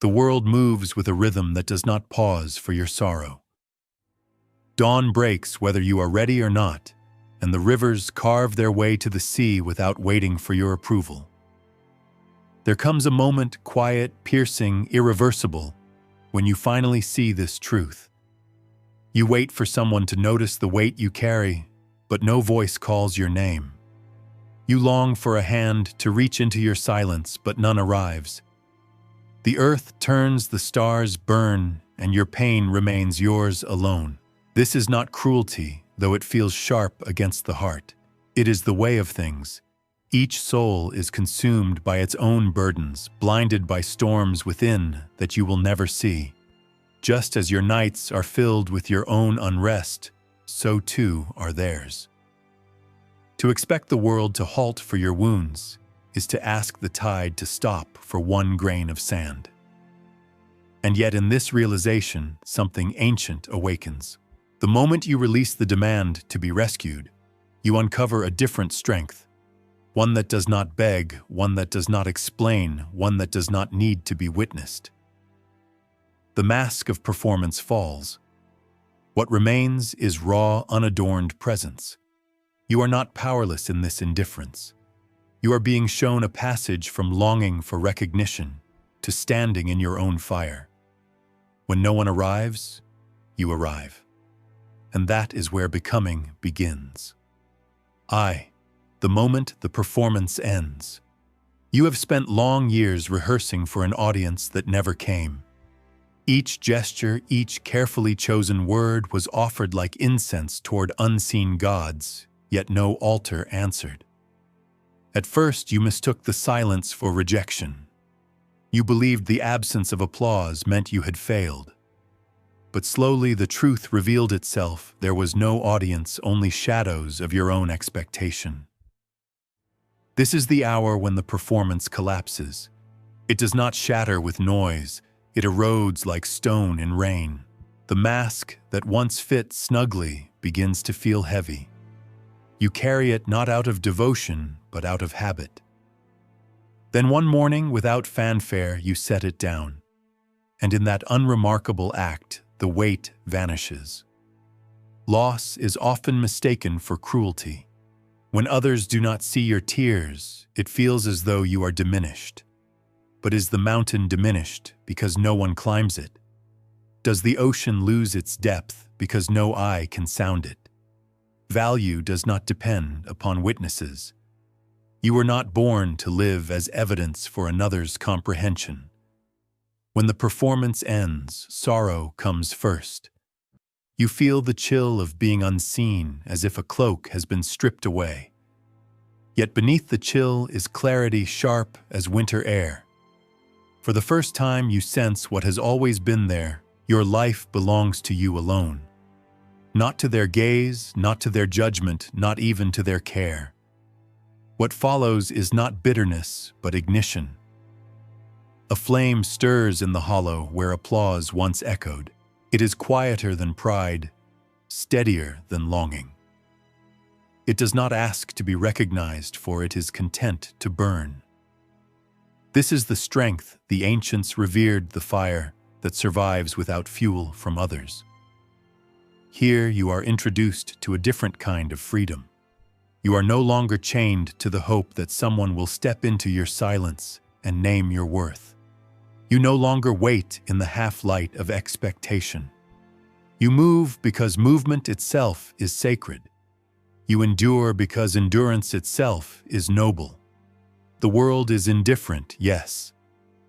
The world moves with a rhythm that does not pause for your sorrow. Dawn breaks whether you are ready or not, and the rivers carve their way to the sea without waiting for your approval. There comes a moment, quiet, piercing, irreversible, when you finally see this truth. You wait for someone to notice the weight you carry, but no voice calls your name. You long for a hand to reach into your silence, but none arrives. The earth turns, the stars burn, and your pain remains yours alone. This is not cruelty, though it feels sharp against the heart. It is the way of things. Each soul is consumed by its own burdens, blinded by storms within that you will never see. Just as your nights are filled with your own unrest, so too are theirs. To expect the world to halt for your wounds is to ask the tide to stop for one grain of sand. And yet in this realization, something ancient awakens. The moment you release the demand to be rescued, you uncover a different strength. One that does not beg, one that does not explain, one that does not need to be witnessed. The mask of performance falls. What remains is raw, unadorned presence. You are not powerless in this indifference. You are being shown a passage from longing for recognition to standing in your own fire. When no one arrives, you arrive. And that is where becoming begins. The moment the performance ends. You have spent long years rehearsing for an audience that never came. Each gesture, each carefully chosen word was offered like incense toward unseen gods, yet no altar answered. At first, you mistook the silence for rejection. You believed the absence of applause meant you had failed. But slowly the truth revealed itself. There was no audience, only shadows of your own expectation. This is the hour when the performance collapses. It does not shatter with noise. It erodes like stone in rain. The mask that once fit snugly begins to feel heavy. You carry it not out of devotion, but out of habit. Then one morning, without fanfare, you set it down. And in that unremarkable act, the weight vanishes. Loss is often mistaken for cruelty. When others do not see your tears, it feels as though you are diminished. But is the mountain diminished because no one climbs it? Does the ocean lose its depth because no eye can sound it? Value does not depend upon witnesses. You were not born to live as evidence for another's comprehension. When the performance ends, sorrow comes first. You feel the chill of being unseen, as if a cloak has been stripped away. Yet beneath the chill is clarity sharp as winter air. For the first time you sense what has always been there. Your life belongs to you alone. Not to their gaze, not to their judgment, not even to their care. What follows is not bitterness, but ignition. A flame stirs in the hollow where applause once echoed. It is quieter than pride, steadier than longing. It does not ask to be recognized, for it is content to burn. This is the strength the ancients revered, the fire that survives without fuel from others. Here you are introduced to a different kind of freedom. You are no longer chained to the hope that someone will step into your silence and name your worth. You no longer wait in the half-light of expectation. You move because movement itself is sacred. You endure because endurance itself is noble. The world is indifferent, yes.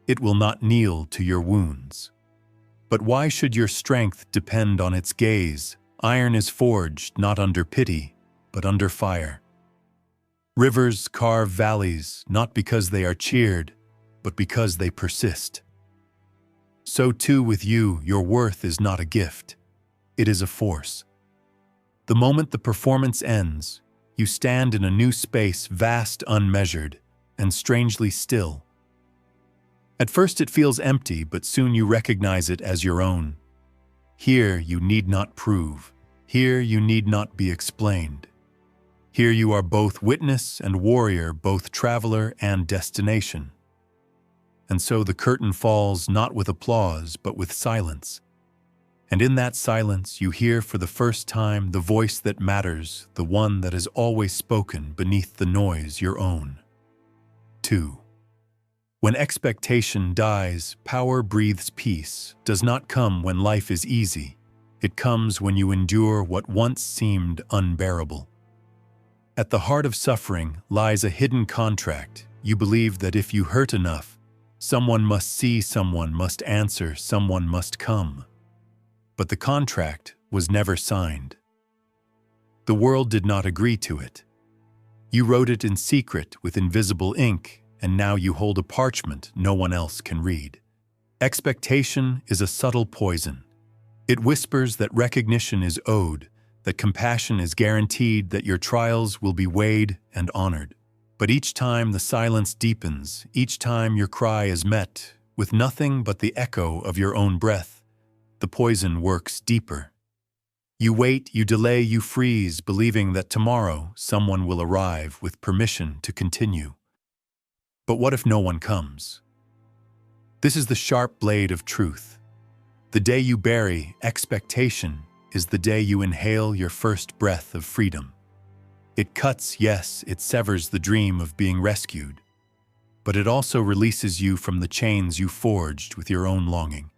It will not kneel to your wounds. But why should your strength depend on its gaze? Iron is forged not under pity, but under fire. Rivers carve valleys not because they are cheered, but because they persist. So too with you, your worth is not a gift. It is a force. The moment the performance ends, you stand in a new space, vast, unmeasured, and strangely still. At first it feels empty, but soon you recognize it as your own. Here you need not prove. Here you need not be explained. Here you are both witness and warrior, both traveler and destination. And so the curtain falls not with applause, but with silence. And in that silence you hear for the first time the voice that matters, the one that has always spoken beneath the noise, your own. 2. When expectation dies, power breathes peace, does not come when life is easy. It comes when you endure what once seemed unbearable. At the heart of suffering lies a hidden contract. You believe that if you hurt enough, someone must see, someone must answer, someone must come. But the contract was never signed. The world did not agree to it. You wrote it in secret with invisible ink, and now you hold a parchment no one else can read. Expectation is a subtle poison. It whispers that recognition is owed, that compassion is guaranteed, that your trials will be weighed and honored. But each time the silence deepens, each time your cry is met with nothing but the echo of your own breath, the poison works deeper. You wait, you delay, you freeze, believing that tomorrow someone will arrive with permission to continue. But what if no one comes? This is the sharp blade of truth. The day you bury expectation is the day you inhale your first breath of freedom. It cuts, yes, it severs the dream of being rescued, but it also releases you from the chains you forged with your own longing.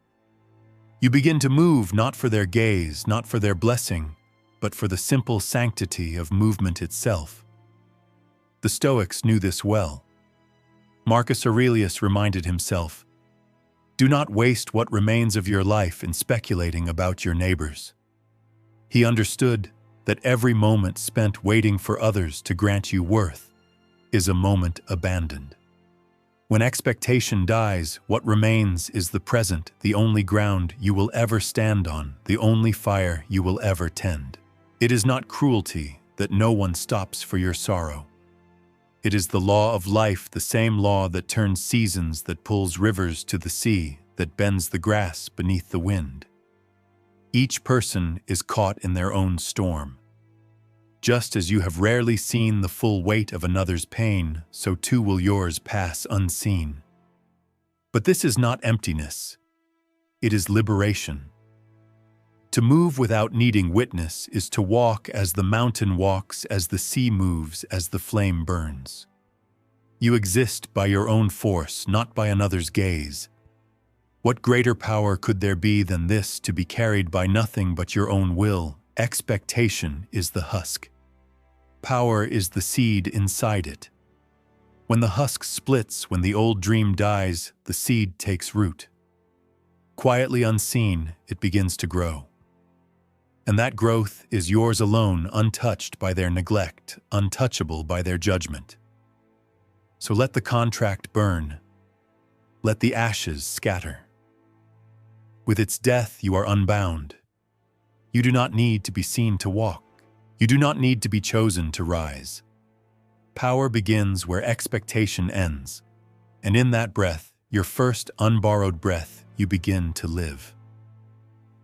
You begin to move not for their gaze, not for their blessing, but for the simple sanctity of movement itself. The Stoics knew this well. Marcus Aurelius reminded himself, "Do not waste what remains of your life in speculating about your neighbors." He understood that every moment spent waiting for others to grant you worth is a moment abandoned. When expectation dies, what remains is the present, the only ground you will ever stand on, the only fire you will ever tend. It is not cruelty that no one stops for your sorrow. It is the law of life, the same law that turns seasons, that pulls rivers to the sea, that bends the grass beneath the wind. Each person is caught in their own storm. Just as you have rarely seen the full weight of another's pain, so too will yours pass unseen. But this is not emptiness. It is liberation. To move without needing witness is to walk as the mountain walks, as the sea moves, as the flame burns. You exist by your own force, not by another's gaze. What greater power could there be than this, to be carried by nothing but your own will? Expectation is the husk. Power is the seed inside it. When the husk splits, when the old dream dies, the seed takes root. Quietly unseen, it begins to grow. And that growth is yours alone, untouched by their neglect, untouchable by their judgment. So let the contract burn. Let the ashes scatter. With its death, you are unbound. You do not need to be seen to walk. You do not need to be chosen to rise. Power begins where expectation ends, and in that breath, your first unborrowed breath, you begin to live.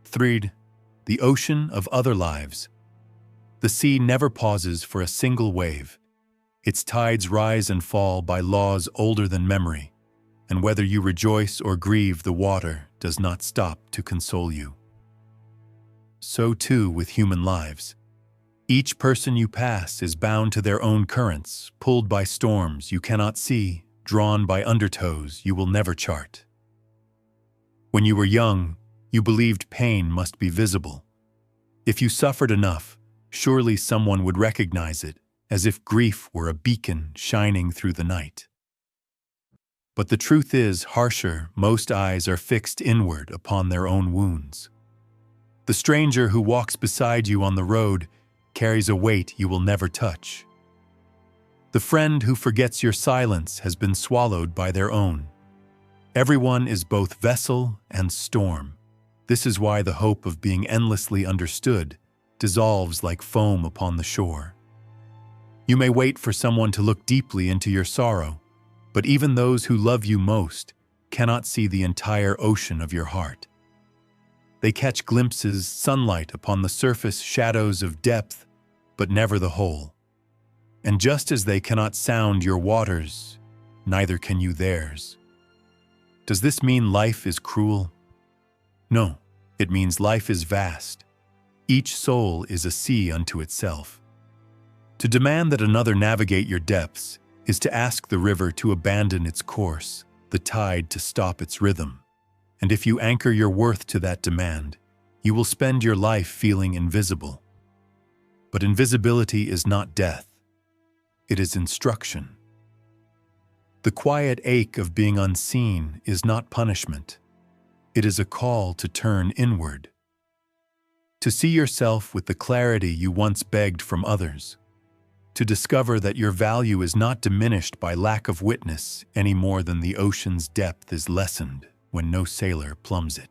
3. The ocean of other lives. The sea never pauses for a single wave. Its tides rise and fall by laws older than memory, and whether you rejoice or grieve, the water does not stop to console you. So too with human lives. Each person you pass is bound to their own currents, pulled by storms you cannot see, drawn by undertows you will never chart. When you were young, you believed pain must be visible. If you suffered enough, surely someone would recognize it, as if grief were a beacon shining through the night. But the truth is harsher. Most eyes are fixed inward upon their own wounds. The stranger who walks beside you on the road carries a weight you will never touch. The friend who forgets your silence has been swallowed by their own. Everyone is both vessel and storm. This is why the hope of being endlessly understood dissolves like foam upon the shore. You may wait for someone to look deeply into your sorrow, but even those who love you most cannot see the entire ocean of your heart. They catch glimpses, sunlight upon the surface, shadows of depth, but never the whole. And just as they cannot sound your waters, neither can you theirs. Does this mean life is cruel? No, it means life is vast. Each soul is a sea unto itself. To demand that another navigate your depths is to ask the river to abandon its course, the tide to stop its rhythm. And if you anchor your worth to that demand, you will spend your life feeling invisible. But invisibility is not death. It is instruction. The quiet ache of being unseen is not punishment. It is a call to turn inward. To see yourself with the clarity you once begged from others. To discover that your value is not diminished by lack of witness any more than the ocean's depth is lessened when no sailor plumbs it.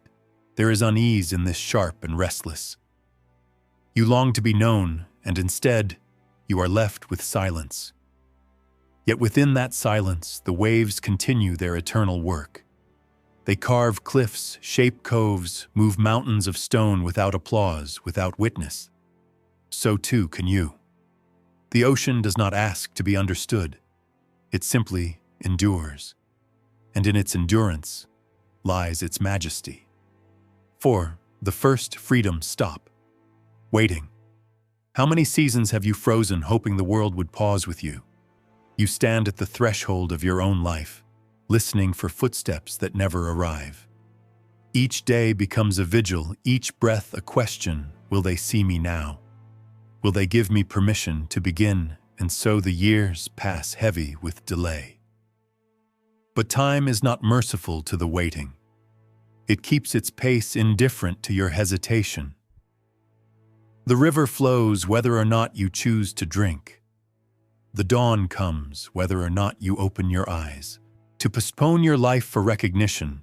There is unease in this sharp and restless. You long to be known, and instead, you are left with silence. Yet within that silence, the waves continue their eternal work. They carve cliffs, shape coves, move mountains of stone without applause, without witness. So too can you. The ocean does not ask to be understood. It simply endures. And in its endurance lies its majesty. 4. The first freedom stop. Waiting. How many seasons have you frozen hoping the world would pause with you? You stand at the threshold of your own life, listening for footsteps that never arrive. Each day becomes a vigil, each breath a question. Will they see me now? Will they give me permission to begin? And so the years pass heavy with delay. But time is not merciful to the waiting. It keeps its pace indifferent to your hesitation. The river flows whether or not you choose to drink. The dawn comes whether or not you open your eyes. To postpone your life for recognition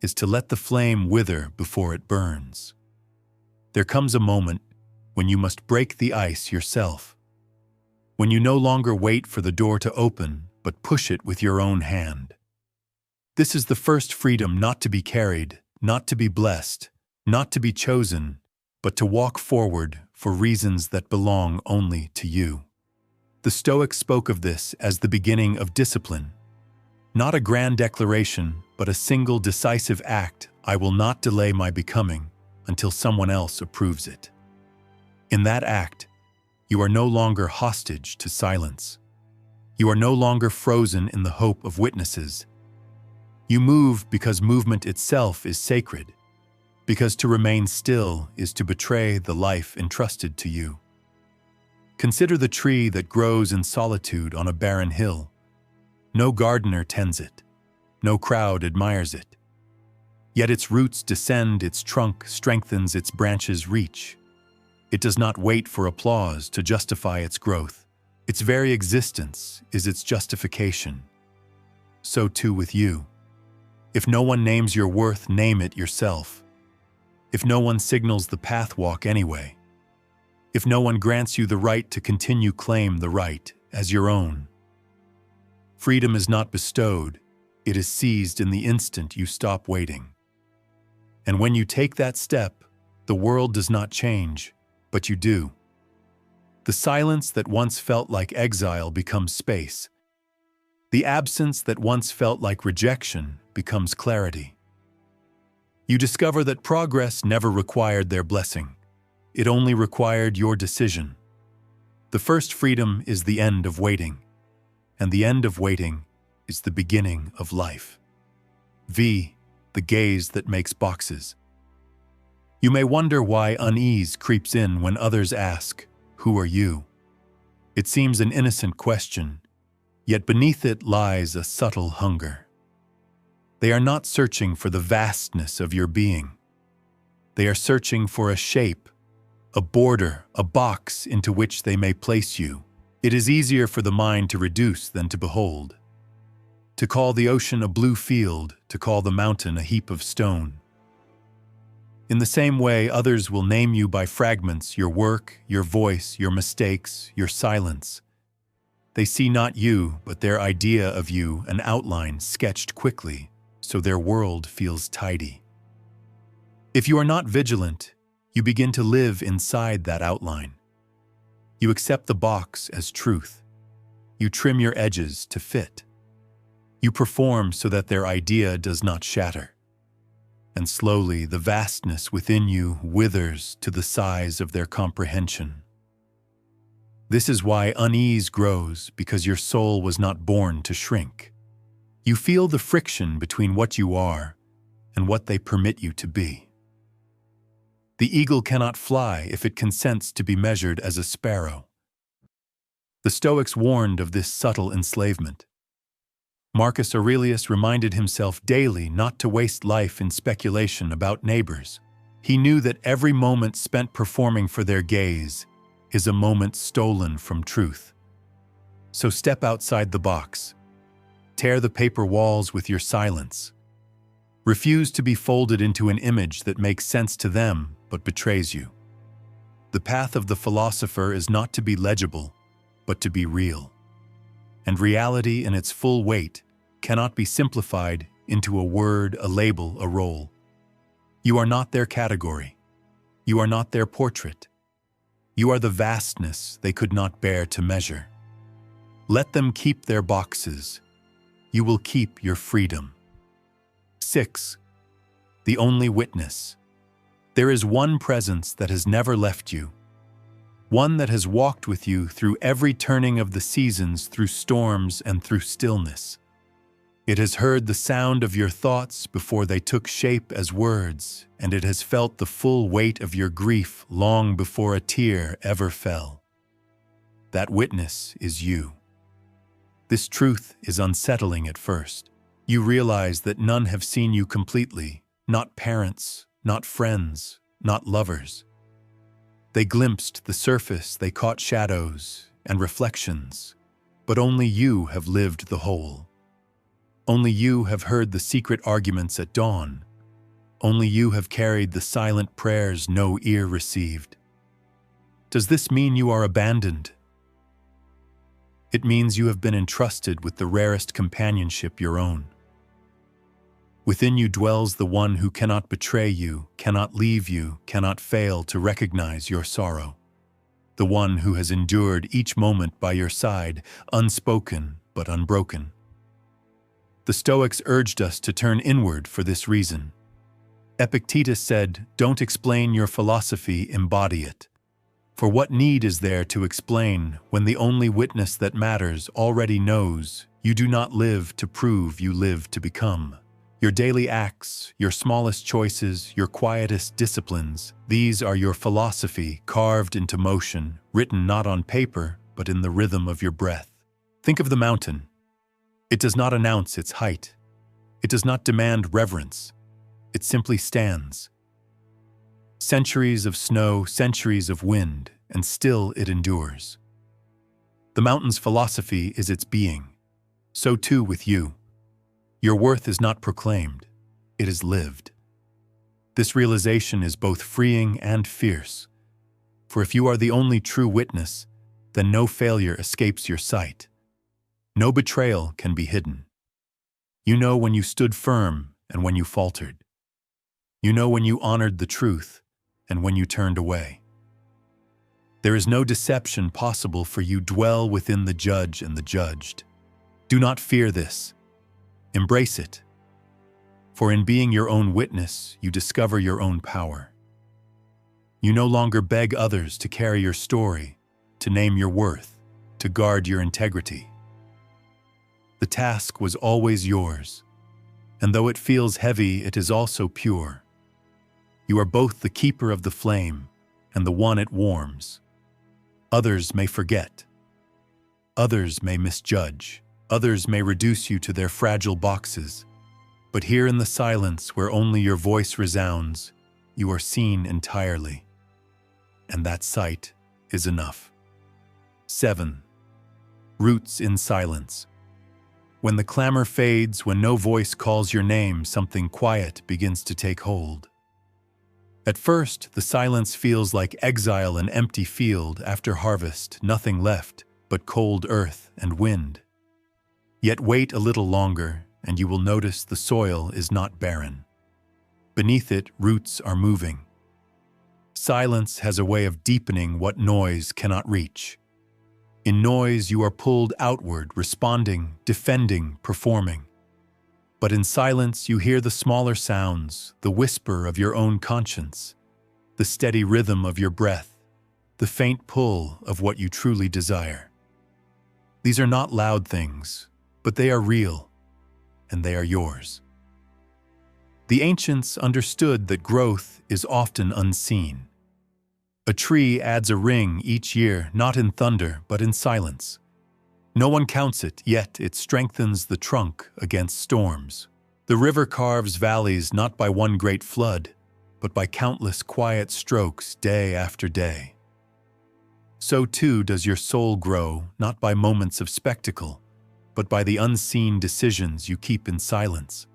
is to let the flame wither before it burns. There comes a moment when you must break the ice yourself. When you no longer wait for the door to open, but push it with your own hand. This is the first freedom, not to be carried, not to be blessed, not to be chosen, but to walk forward for reasons that belong only to you. The Stoics spoke of this as the beginning of discipline. Not a grand declaration, but a single decisive act. I will not delay my becoming until someone else approves it. In that act, you are no longer hostage to silence. You are no longer frozen in the hope of witnesses. You move because movement itself is sacred, because to remain still is to betray the life entrusted to you. Consider the tree that grows in solitude on a barren hill. No gardener tends it. No crowd admires it. Yet its roots descend, its trunk strengthens, its branches reach. It does not wait for applause to justify its growth. Its very existence is its justification. So too with you. If no one names your worth, name it yourself. If no one signals the path, walk anyway. If no one grants you the right to continue, claim the right as your own. Freedom is not bestowed, it is seized in the instant you stop waiting. And when you take that step, the world does not change, but you do. The silence that once felt like exile becomes space. The absence that once felt like rejection becomes clarity. You discover that progress never required their blessing. It only required your decision. The first freedom is the end of waiting, and the end of waiting is the beginning of life. V. The gaze that makes boxes. You may wonder why unease creeps in when others ask, "Who are you?" It seems an innocent question, yet beneath it lies a subtle hunger. They are not searching for the vastness of your being. They are searching for a shape, a border, a box into which they may place you. It is easier for the mind to reduce than to behold. To call the ocean a blue field, to call the mountain a heap of stone. In the same way, others will name you by fragments, your work, your voice, your mistakes, your silence. They see not you, but their idea of you, an outline sketched quickly, so their world feels tidy. If you are not vigilant, you begin to live inside that outline. You accept the box as truth. You trim your edges to fit. You perform so that their idea does not shatter. And slowly the vastness within you withers to the size of their comprehension. This is why unease grows, because your soul was not born to shrink. You feel the friction between what you are and what they permit you to be. The eagle cannot fly if it consents to be measured as a sparrow. The Stoics warned of this subtle enslavement. Marcus Aurelius reminded himself daily not to waste life in speculation about neighbors. He knew that every moment spent performing for their gaze is a moment stolen from truth. So step outside the box. Tear the paper walls with your silence. Refuse to be folded into an image that makes sense to them but betrays you. The path of the philosopher is not to be legible, but to be real. And reality in its full weight cannot be simplified into a word, a label, a role. You are not their category. You are not their portrait. You are the vastness they could not bear to measure. Let them keep their boxes. You will keep your freedom. 6. The only witness. There is one presence that has never left you. One that has walked with you through every turning of the seasons, through storms and through stillness. It has heard the sound of your thoughts before they took shape as words, and it has felt the full weight of your grief long before a tear ever fell. That witness is you. This truth is unsettling at first. You realize that none have seen you completely, not parents, not friends, not lovers. They glimpsed the surface, they caught shadows and reflections, but only you have lived the whole. Only you have heard the secret arguments at dawn. Only you have carried the silent prayers no ear received. Does this mean you are abandoned? It means you have been entrusted with the rarest companionship your own. Within you dwells the one who cannot betray you, cannot leave you, cannot fail to recognize your sorrow. The one who has endured each moment by your side, unspoken but unbroken. The Stoics urged us to turn inward for this reason. Epictetus said, "Don't explain your philosophy, embody it. For what need is there to explain when the only witness that matters already knows you do not live to prove, you live to become? Your daily acts, your smallest choices, your quietest disciplines, these are your philosophy carved into motion, written not on paper, but in the rhythm of your breath." Think of the mountain. It does not announce its height. It does not demand reverence. It simply stands. Centuries of snow, centuries of wind, and still it endures. The mountain's philosophy is its being. So too with you. Your worth is not proclaimed, it is lived. This realization is both freeing and fierce, for if you are the only true witness, then no failure escapes your sight. No betrayal can be hidden. You know when you stood firm and when you faltered. You know when you honored the truth and when you turned away. There is no deception possible, for you dwell within the judge and the judged. Do not fear this. Embrace it. For in being your own witness, you discover your own power. You no longer beg others to carry your story, to name your worth, to guard your integrity. The task was always yours, and though it feels heavy, it is also pure. You are both the keeper of the flame and the one it warms. Others may forget. Others may misjudge. Others may reduce you to their fragile boxes. But here in the silence where only your voice resounds, you are seen entirely. And that sight is enough. 7. Roots in silence. When the clamor fades, when no voice calls your name, something quiet begins to take hold. At first, the silence feels like exile, an empty field after harvest, nothing left but cold earth and wind. Yet wait a little longer, and you will notice the soil is not barren. Beneath it, roots are moving. Silence has a way of deepening what noise cannot reach. In noise, you are pulled outward, responding, defending, performing. But in silence you hear the smaller sounds, the whisper of your own conscience, the steady rhythm of your breath, the faint pull of what you truly desire. These are not loud things, but they are real, and they are yours. The ancients understood that growth is often unseen. A tree adds a ring each year, not in thunder, but in silence. No one counts it, yet it strengthens the trunk against storms. The river carves valleys not by one great flood, but by countless quiet strokes day after day. So too does your soul grow, not by moments of spectacle, but by the unseen decisions you keep in silence.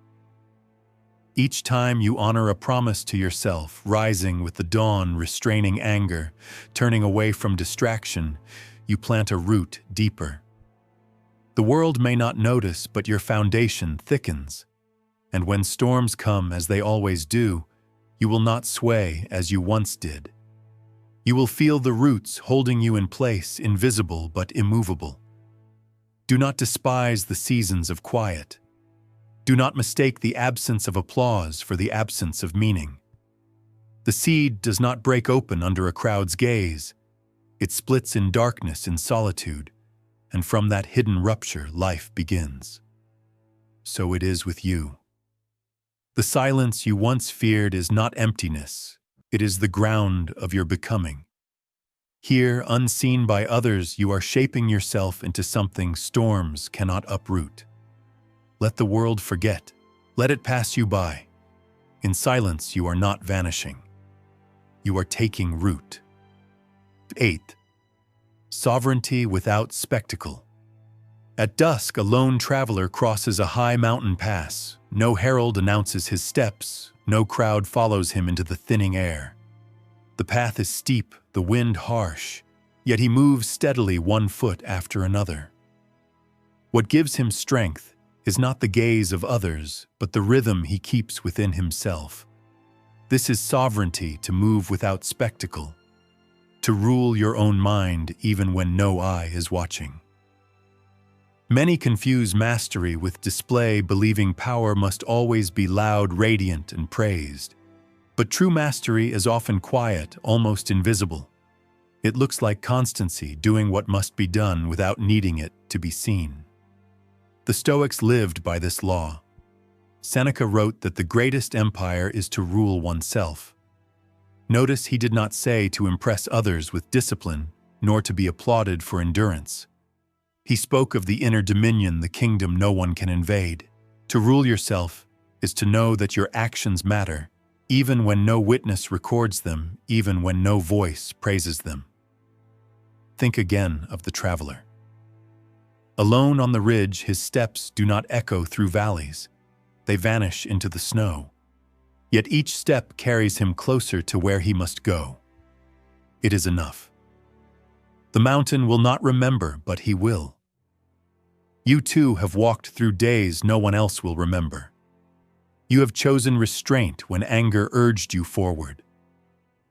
Each time you honor a promise to yourself, rising with the dawn, restraining anger, turning away from distraction, you plant a root deeper. The world may not notice, but your foundation thickens. And when storms come, as they always do, you will not sway as you once did. You will feel the roots holding you in place, invisible but immovable. Do not despise the seasons of quiet. Do not mistake the absence of applause for the absence of meaning. The seed does not break open under a crowd's gaze. It splits in darkness, in solitude, and from that hidden rupture, life begins. So it is with you. The silence you once feared is not emptiness. It is the ground of your becoming. Here, unseen by others, you are shaping yourself into something storms cannot uproot. Let the world forget. Let it pass you by. In silence, you are not vanishing. You are taking root. 8. Sovereignty without spectacle. At dusk, a lone traveler crosses a high mountain pass. No herald announces his steps. No crowd follows him into the thinning air. The path is steep, the wind harsh, yet he moves steadily, one foot after another. What gives him strength is not the gaze of others, but the rhythm he keeps within himself. This is sovereignty, to move without spectacle, to rule your own mind even when no eye is watching. Many confuse mastery with display, believing power must always be loud, radiant, and praised. But true mastery is often quiet, almost invisible. It looks like constancy, doing what must be done without needing it to be seen. The Stoics lived by this law. Seneca wrote that the greatest empire is to rule oneself. Notice he did not say to impress others with discipline, nor to be applauded for endurance. He spoke of the inner dominion, the kingdom no one can invade. To rule yourself is to know that your actions matter, even when no witness records them, even when no voice praises them. Think again of the traveler. Alone on the ridge, his steps do not echo through valleys. They vanish into the snow. Yet each step carries him closer to where he must go. It is enough. The mountain will not remember, but he will. You too have walked through days no one else will remember. You have chosen restraint when anger urged you forward.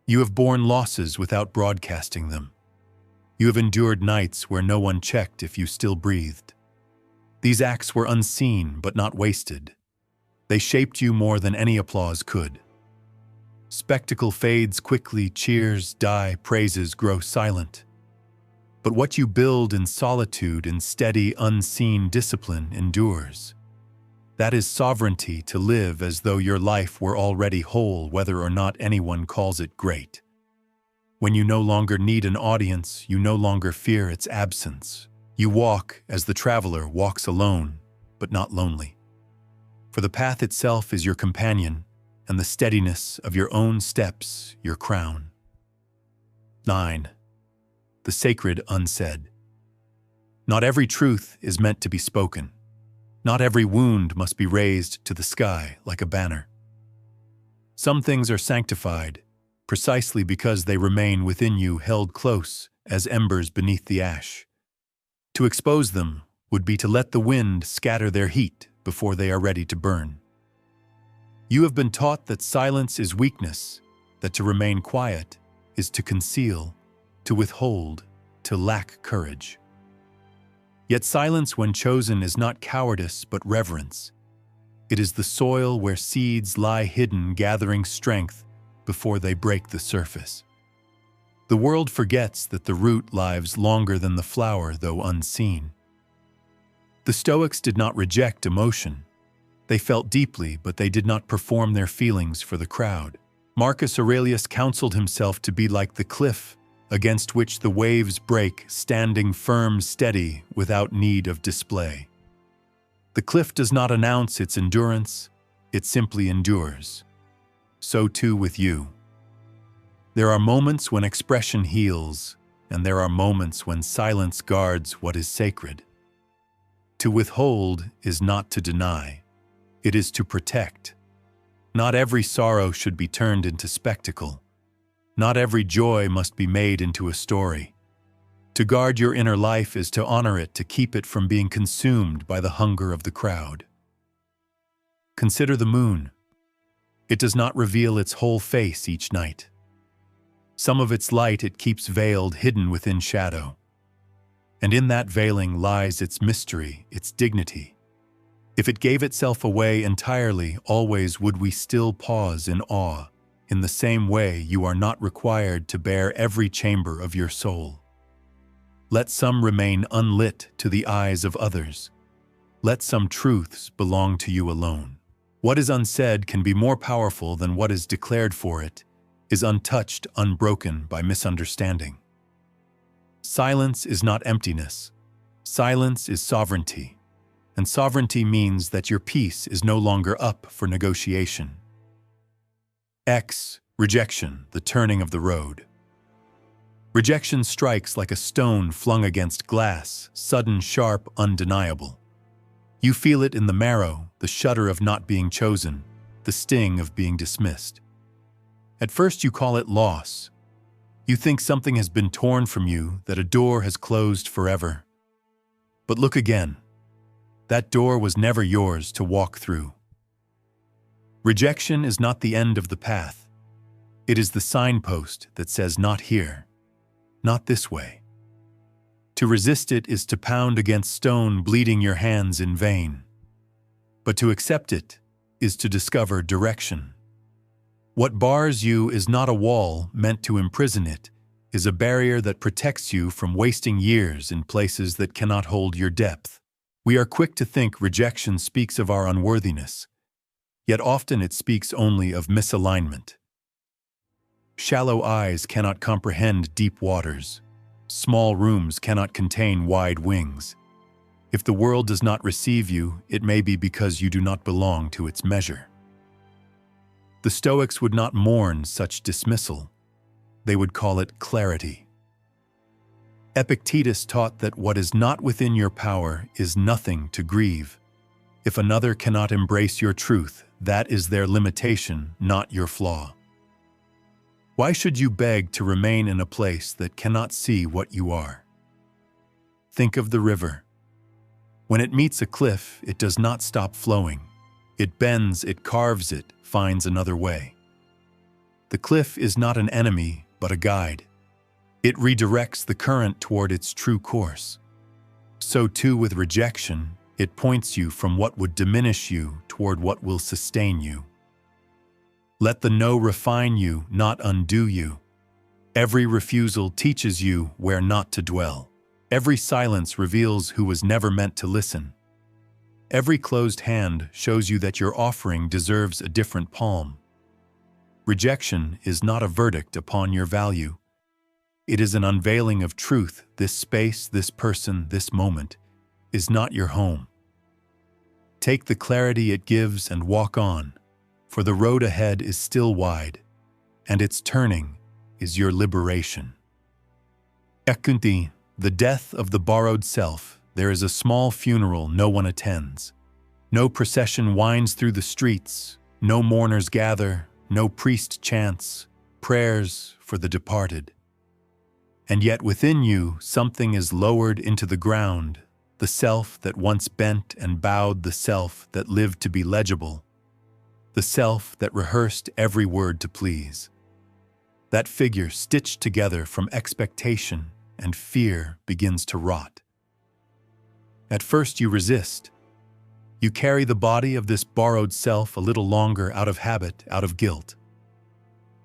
You have borne losses without broadcasting them. You have endured nights where no one checked if you still breathed. These acts were unseen but not wasted. They shaped you more than any applause could. Spectacle fades quickly, cheers die, praises grow silent. But what you build in solitude, in steady, unseen discipline, endures. That is sovereignty, to live as though your life were already whole, whether or not anyone calls it great. When you no longer need an audience, you no longer fear its absence. You walk as the traveler walks alone, but not lonely. For the path itself is your companion, and the steadiness of your own steps your crown. 9. The sacred unsaid. Not every truth is meant to be spoken. Not every wound must be raised to the sky like a banner. Some things are sanctified, precisely because they remain within you, held close as embers beneath the ash. To expose them would be to let the wind scatter their heat before they are ready to burn. You have been taught that silence is weakness, that to remain quiet is to conceal, to withhold, to lack courage. Yet silence, when chosen, is not cowardice but reverence. It is the soil where seeds lie hidden, gathering strength before they break the surface. The world forgets that the root lives longer than the flower, though unseen. The Stoics did not reject emotion. They felt deeply, but they did not perform their feelings for the crowd. Marcus Aurelius counseled himself to be like the cliff against which the waves break, standing firm, steady, without need of display. The cliff does not announce its endurance, it simply endures. So too with you. There are moments when expression heals, and there are moments when silence guards what is sacred. To withhold is not to deny, it is to protect. Not every sorrow should be turned into spectacle. Not every joy must be made into a story. To guard your inner life is to honor it, to keep it from being consumed by the hunger of the crowd. Consider the moon. It does not reveal its whole face each night. Some of its light it keeps veiled, hidden within shadow. And in that veiling lies its mystery, its dignity. If it gave itself away entirely, always would we still pause in awe. In the same way, you are not required to bear every chamber of your soul. Let some remain unlit to the eyes of others. Let some truths belong to you alone. What is unsaid can be more powerful than what is declared for it, is untouched, unbroken by misunderstanding. Silence is not emptiness. Silence is sovereignty. And sovereignty means that your peace is no longer up for negotiation. X. Rejection, the turning of the road. Rejection strikes like a stone flung against glass, sudden, sharp, undeniable. You feel it in the marrow, the shudder of not being chosen, the sting of being dismissed. At first you call it loss. You think something has been torn from you, that a door has closed forever. But look again. That door was never yours to walk through. Rejection is not the end of the path. It is the signpost that says not here, not this way. To resist it is to pound against stone, bleeding your hands in vain. But to accept it is to discover direction. What bars you is not a wall meant to imprison it, is a barrier that protects you from wasting years in places that cannot hold your depth. We are quick to think rejection speaks of our unworthiness, yet often it speaks only of misalignment. Shallow eyes cannot comprehend deep waters. Small rooms cannot contain wide wings. If the world does not receive you, it may be because you do not belong to its measure. The Stoics would not mourn such dismissal. They would call it clarity. Epictetus taught that what is not within your power is nothing to grieve. If another cannot embrace your truth, that is their limitation, not your flaw. Why should you beg to remain in a place that cannot see what you are? Think of the river. When it meets a cliff, it does not stop flowing. It bends, it carves it, finds another way. The cliff is not an enemy, but a guide. It redirects the current toward its true course. So too with rejection, it points you from what would diminish you toward what will sustain you. Let the no refine you, not undo you. Every refusal teaches you where not to dwell. Every silence reveals who was never meant to listen. Every closed hand shows you that your offering deserves a different palm. Rejection is not a verdict upon your value. It is an unveiling of truth. This space, this person, this moment is not your home. Take the clarity it gives and walk on, for the road ahead is still wide, and its turning is your liberation. Epictetus, the death of the borrowed self. There is a small funeral no one attends. No procession winds through the streets, no mourners gather, no priest chants prayers for the departed. And yet within you something is lowered into the ground, the self that once bent and bowed, the self that lived to be legible, the self that rehearsed every word to please. That figure stitched together from expectation and fear begins to rot. At first you resist. You carry the body of this borrowed self a little longer out of habit, out of guilt.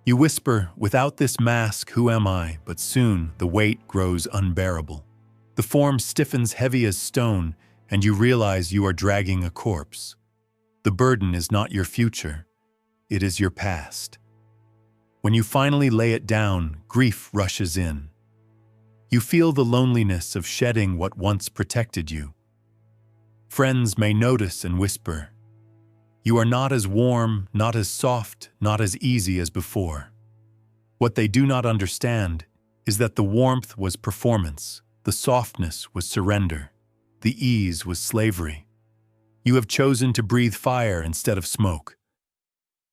You whisper, "Without this mask, who am I?" But soon the weight grows unbearable. The form stiffens heavy as stone, and you realize you are dragging a corpse. The burden is not your future, it is your past. When you finally lay it down, grief rushes in. You feel the loneliness of shedding what once protected you. Friends may notice and whisper, "You are not as warm, not as soft, not as easy as before." What they do not understand is that the warmth was performance, the softness was surrender, the ease was slavery. You have chosen to breathe fire instead of smoke.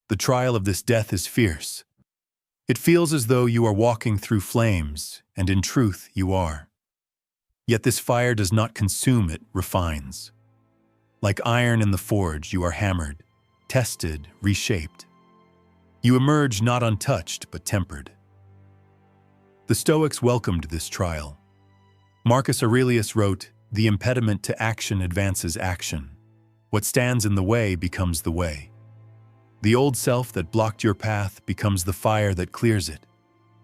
The trial of this death is fierce. It feels as though you are walking through flames, and in truth you are. Yet this fire does not consume, it refines. Like iron in the forge, you are hammered, tested, reshaped. You emerge not untouched, but tempered. The Stoics welcomed this trial. Marcus Aurelius wrote, "The impediment to action advances action. What stands in the way becomes the way." The old self that blocked your path becomes the fire that clears it.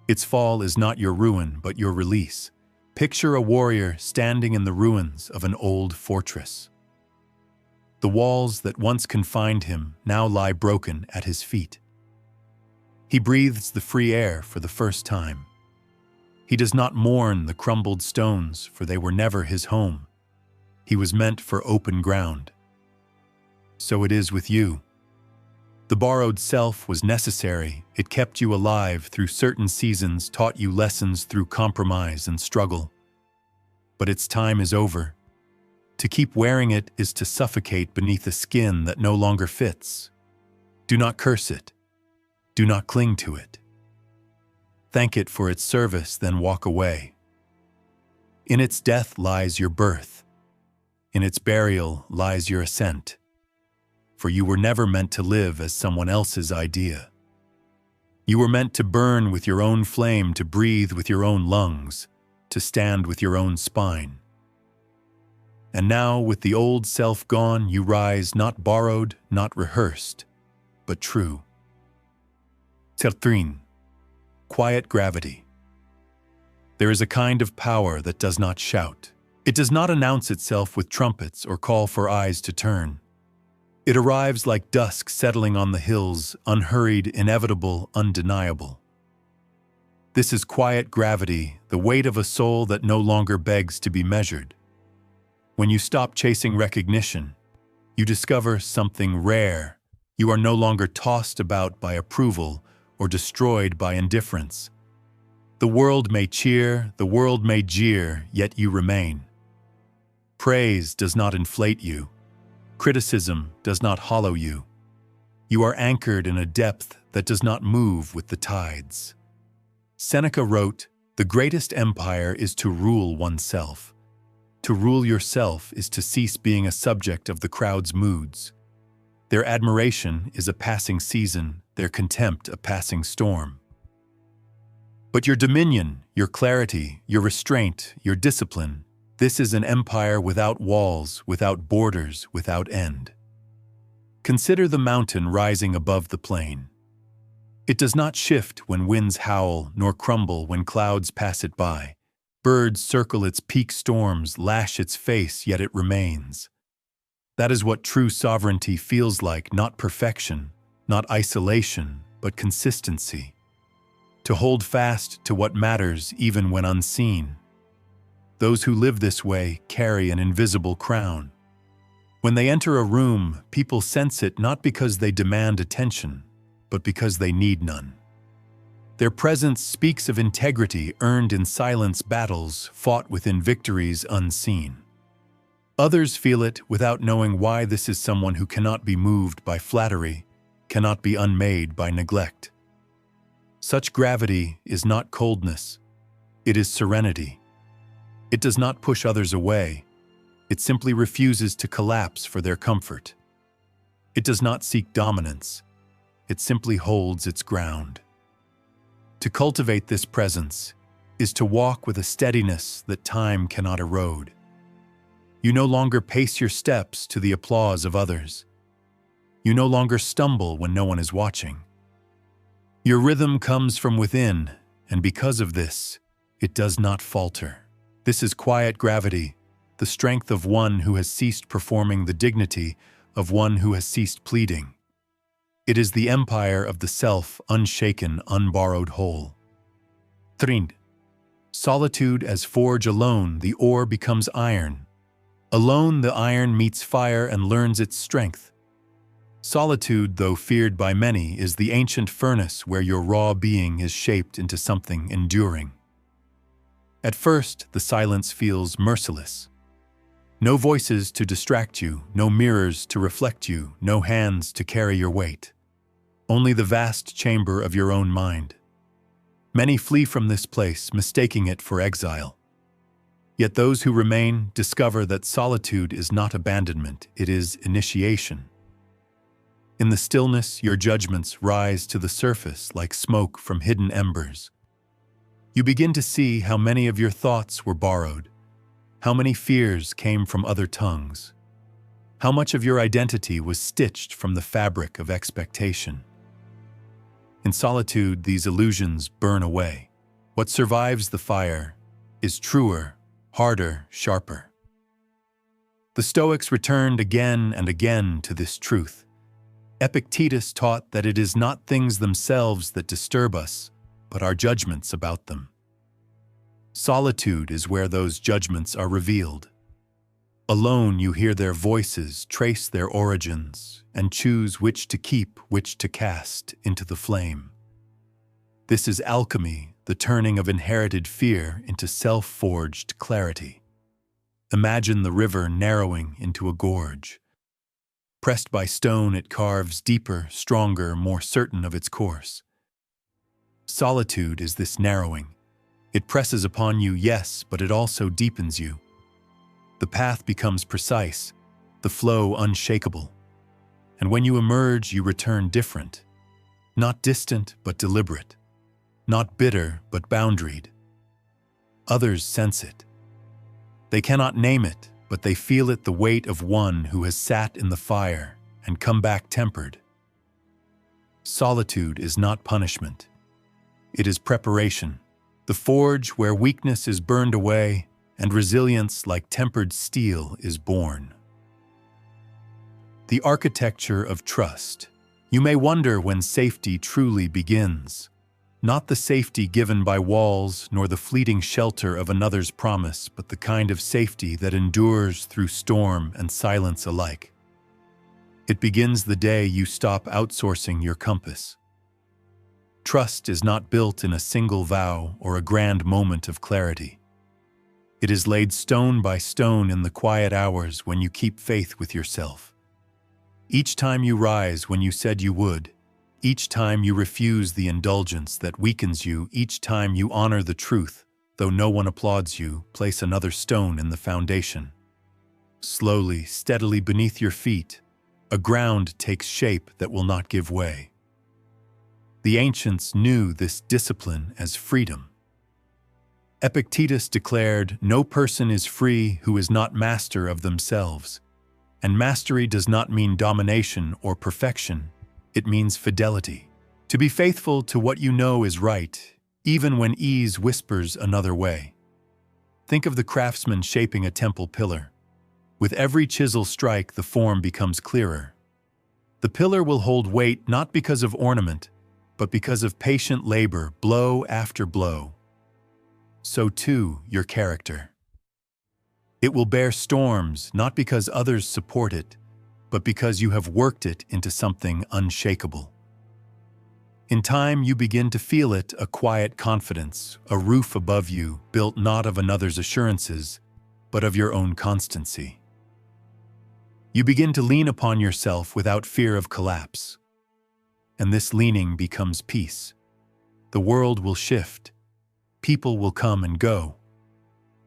Its fall is not your ruin, but your release. Picture a warrior standing in the ruins of an old fortress. The walls that once confined him now lie broken at his feet. He breathes the free air for the first time. He does not mourn the crumbled stones, for they were never his home. He was meant for open ground. So it is with you. The borrowed self was necessary. It kept you alive through certain seasons, taught you lessons through compromise and struggle. But its time is over. To keep wearing it is to suffocate beneath a skin that no longer fits. Do not curse it. Do not cling to it. Thank it for its service, then walk away. In its death lies your birth. In its burial lies your ascent. For you were never meant to live as someone else's idea. You were meant to burn with your own flame, to breathe with your own lungs, to stand with your own spine. And now, with the old self gone, you rise not borrowed, not rehearsed, but true. Certrin, quiet gravity. There is a kind of power that does not shout. It does not announce itself with trumpets or call for eyes to turn. It arrives like dusk settling on the hills, unhurried, inevitable, undeniable. This is quiet gravity, the weight of a soul that no longer begs to be measured. When you stop chasing recognition, you discover something rare. You are no longer tossed about by approval or destroyed by indifference. The world may cheer, the world may jeer, yet you remain. Praise does not inflate you. Criticism does not hollow you. You are anchored in a depth that does not move with the tides. Seneca wrote, "The greatest empire is to rule oneself. To rule yourself is to cease being a subject of the crowd's moods. Their admiration is a passing season, their contempt a passing storm. But your dominion, your clarity, your restraint, your discipline, this is an empire without walls, without borders, without end. Consider the mountain rising above the plain. It does not shift when winds howl, nor crumble when clouds pass it by. Birds circle its peak, storms lash its face, yet it remains. That is what true sovereignty feels like, not perfection, not isolation, but consistency. To hold fast to what matters even when unseen. Those who live this way carry an invisible crown. When they enter a room, people sense it not because they demand attention, but because they need none. Their presence speaks of integrity earned in silence, battles fought within victories unseen. Others feel it without knowing why. This is someone who cannot be moved by flattery, cannot be unmade by neglect. Such gravity is not coldness, it is serenity. It does not push others away, it simply refuses to collapse for their comfort. It does not seek dominance, it simply holds its ground. To cultivate this presence is to walk with a steadiness that time cannot erode. You no longer pace your steps to the applause of others. You no longer stumble when no one is watching. Your rhythm comes from within, and because of this, it does not falter. This is quiet gravity, the strength of one who has ceased performing, the dignity of one who has ceased pleading. It is the empire of the self, unshaken, unborrowed whole. 3. Solitude as forge alone, the ore becomes iron. Alone the iron meets fire and learns its strength. Solitude, though feared by many, is the ancient furnace where your raw being is shaped into something enduring. At first, the silence feels merciless. No voices to distract you, no mirrors to reflect you, no hands to carry your weight. Only the vast chamber of your own mind. Many flee from this place, mistaking it for exile. Yet those who remain discover that solitude is not abandonment, it is initiation. In the stillness, your judgments rise to the surface like smoke from hidden embers. You begin to see how many of your thoughts were borrowed, how many fears came from other tongues, how much of your identity was stitched from the fabric of expectation. In solitude, these illusions burn away. What survives the fire is truer, harder, sharper. The Stoics returned again and again to this truth. Epictetus taught that it is not things themselves that disturb us, but our judgments about them. Solitude is where those judgments are revealed. Alone you hear their voices, trace their origins, and choose which to keep, which to cast into the flame. This is alchemy, the turning of inherited fear into self-forged clarity. Imagine the river narrowing into a gorge. Pressed by stone, it carves deeper, stronger, more certain of its course. Solitude is this narrowing. It presses upon you, yes, but it also deepens you. The path becomes precise, the flow unshakable. And when you emerge, you return different. Not distant, but deliberate. Not bitter, but boundaried. Others sense it. They cannot name it, but they feel it, the weight of one who has sat in the fire and come back tempered. Solitude is not punishment. It is preparation, the forge where weakness is burned away and resilience like tempered steel is born. The architecture of trust. You may wonder when safety truly begins. Not the safety given by walls, nor the fleeting shelter of another's promise, but the kind of safety that endures through storm and silence alike. It begins the day you stop outsourcing your compass. Trust is not built in a single vow or a grand moment of clarity. It is laid stone by stone in the quiet hours when you keep faith with yourself. Each time you rise when you said you would, each time you refuse the indulgence that weakens you, each time you honor the truth, though no one applauds you, place another stone in the foundation. Slowly, steadily beneath your feet, a ground takes shape that will not give way. The ancients knew this discipline as freedom. Epictetus declared, "No person is free who is not master of themselves." And mastery does not mean domination or perfection. It means fidelity. To be faithful to what you know is right, even when ease whispers another way. Think of the craftsman shaping a temple pillar. With every chisel strike, the form becomes clearer. The pillar will hold weight not because of ornament, but because of patient labor, blow after blow. So too, your character. It will bear storms not because others support it, but because you have worked it into something unshakable. In time, you begin to feel it, a quiet confidence, a roof above you, built not of another's assurances, but of your own constancy. You begin to lean upon yourself without fear of collapse. And this leaning becomes peace. The world will shift. People will come and go.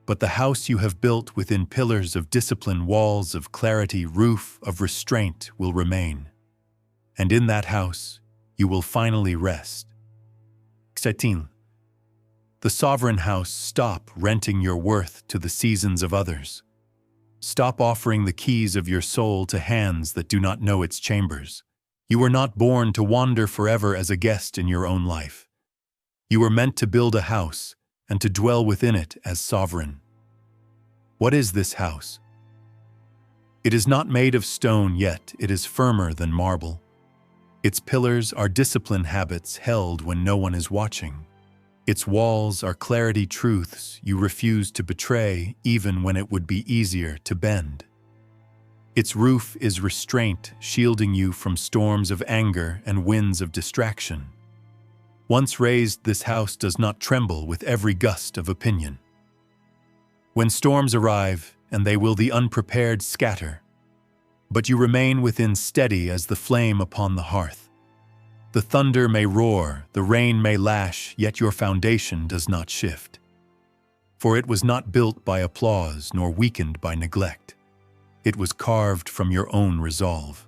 But the house you have built within pillars of discipline, walls of clarity, roof of restraint will remain. And in that house, you will finally rest. 18. The sovereign house. Stop renting your worth to the seasons of others. Stop offering the keys of your soul to hands that do not know its chambers. You were not born to wander forever as a guest in your own life. You were meant to build a house and to dwell within it as sovereign. What is this house? It is not made of stone, yet it is firmer than marble. Its pillars are discipline habits held when no one is watching. Its walls are clarity truths you refuse to betray even when it would be easier to bend. Its roof is restraint, shielding you from storms of anger and winds of distraction. Once raised, this house does not tremble with every gust of opinion. When storms arrive, and they will, the unprepared scatter, but you remain within steady as the flame upon the hearth. The thunder may roar, the rain may lash, yet your foundation does not shift. For it was not built by applause nor weakened by neglect. It was carved from your own resolve.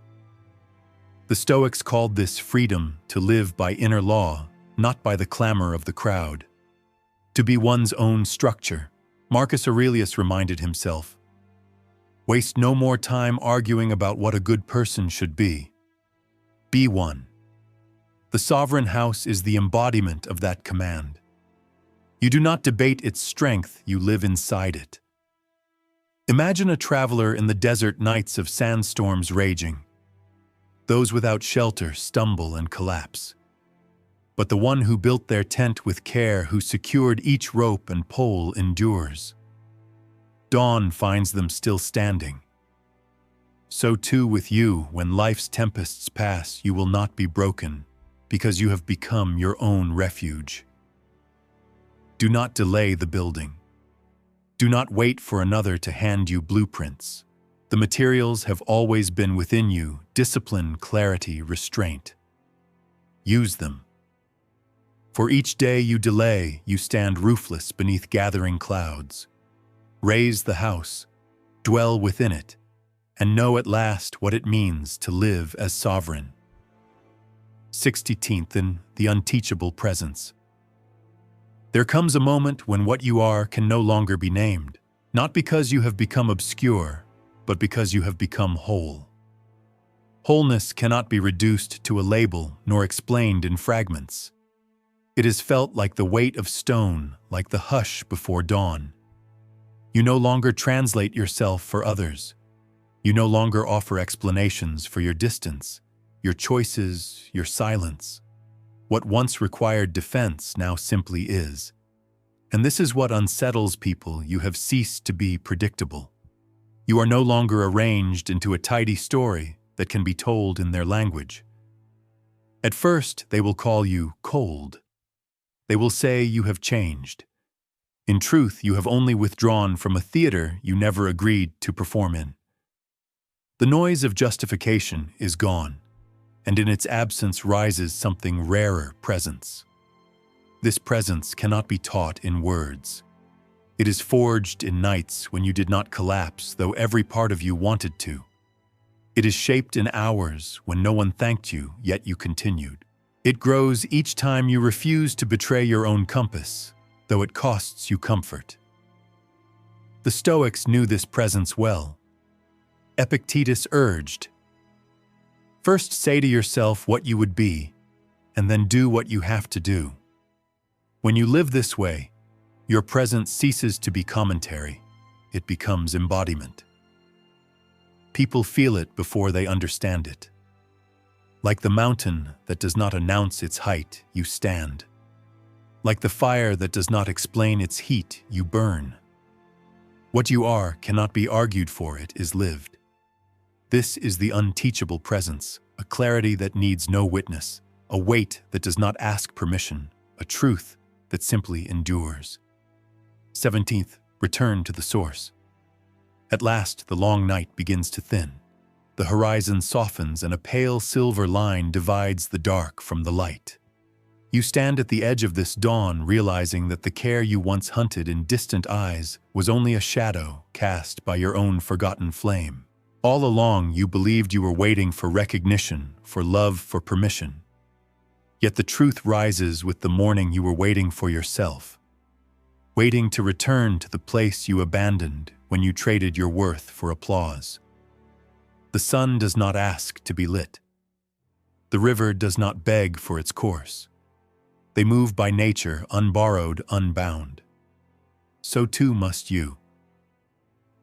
The Stoics called this freedom to live by inner law, not by the clamor of the crowd. To be one's own structure, Marcus Aurelius reminded himself. Waste no more time arguing about what a good person should be. Be one. The sovereign house is the embodiment of that command. You do not debate its strength, you live inside it. Imagine a traveler in the desert nights of sandstorms raging. Those without shelter stumble and collapse. But the one who built their tent with care, who secured each rope and pole, endures. Dawn finds them still standing. So too with you, when life's tempests pass, you will not be broken, because you have become your own refuge. Do not delay the building. Do not wait for another to hand you blueprints. The materials have always been within you: discipline, clarity, restraint. Use them. For each day you delay, you stand roofless beneath gathering clouds. Raise the house, dwell within it, and know at last what it means to live as sovereign. 16th, in the unteachable presence. There comes a moment when what you are can no longer be named, not because you have become obscure, but because you have become whole. Wholeness cannot be reduced to a label nor explained in fragments. It is felt like the weight of stone, like the hush before dawn. You no longer translate yourself for others. You no longer offer explanations for your distance, your choices, your silence. What once required defense now simply is. And this is what unsettles people. You have ceased to be predictable. You are no longer arranged into a tidy story that can be told in their language. At first, they will call you cold. They will say you have changed. In truth, you have only withdrawn from a theater you never agreed to perform in. The noise of justification is gone, and in its absence rises something rarer: presence. This presence cannot be taught in words. It is forged in nights when you did not collapse, though every part of you wanted to. It is shaped in hours when no one thanked you, yet you continued. It grows each time you refuse to betray your own compass, though it costs you comfort. The Stoics knew this presence well. Epictetus urged, "First say to yourself what you would be, and then do what you have to do." When you live this way, your presence ceases to be commentary. It becomes embodiment. People feel it before they understand it. Like the mountain that does not announce its height, you stand. Like the fire that does not explain its heat, you burn. What you are cannot be argued for, it is lived. This is the unteachable presence, a clarity that needs no witness, a weight that does not ask permission, a truth that simply endures. 17th, return to the source. At last, the long night begins to thin. The horizon softens and a pale silver line divides the dark from the light. You stand at the edge of this dawn, realizing that the care you once hunted in distant eyes was only a shadow cast by your own forgotten flame. All along, you believed you were waiting for recognition, for love, for permission. Yet the truth rises with the morning: you were waiting for yourself. waiting to return to the place you abandoned when you traded your worth for applause. The sun does not ask to be lit. The river does not beg for its course. They move by nature, unborrowed, unbound. So too must you.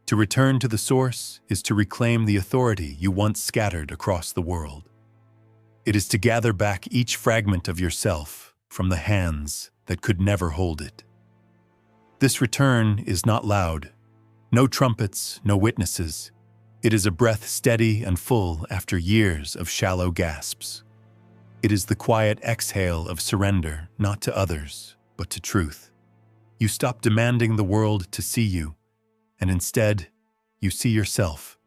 To return to the source is to reclaim the authority you once scattered across the world. It is to gather back each fragment of yourself from the hands that could never hold it. This return is not loud. No trumpets, no witnesses. It is a breath steady and full after years of shallow gasps. It is the quiet exhale of surrender, not to others, but to truth. You stop demanding the world to see you, and instead, you see yourself.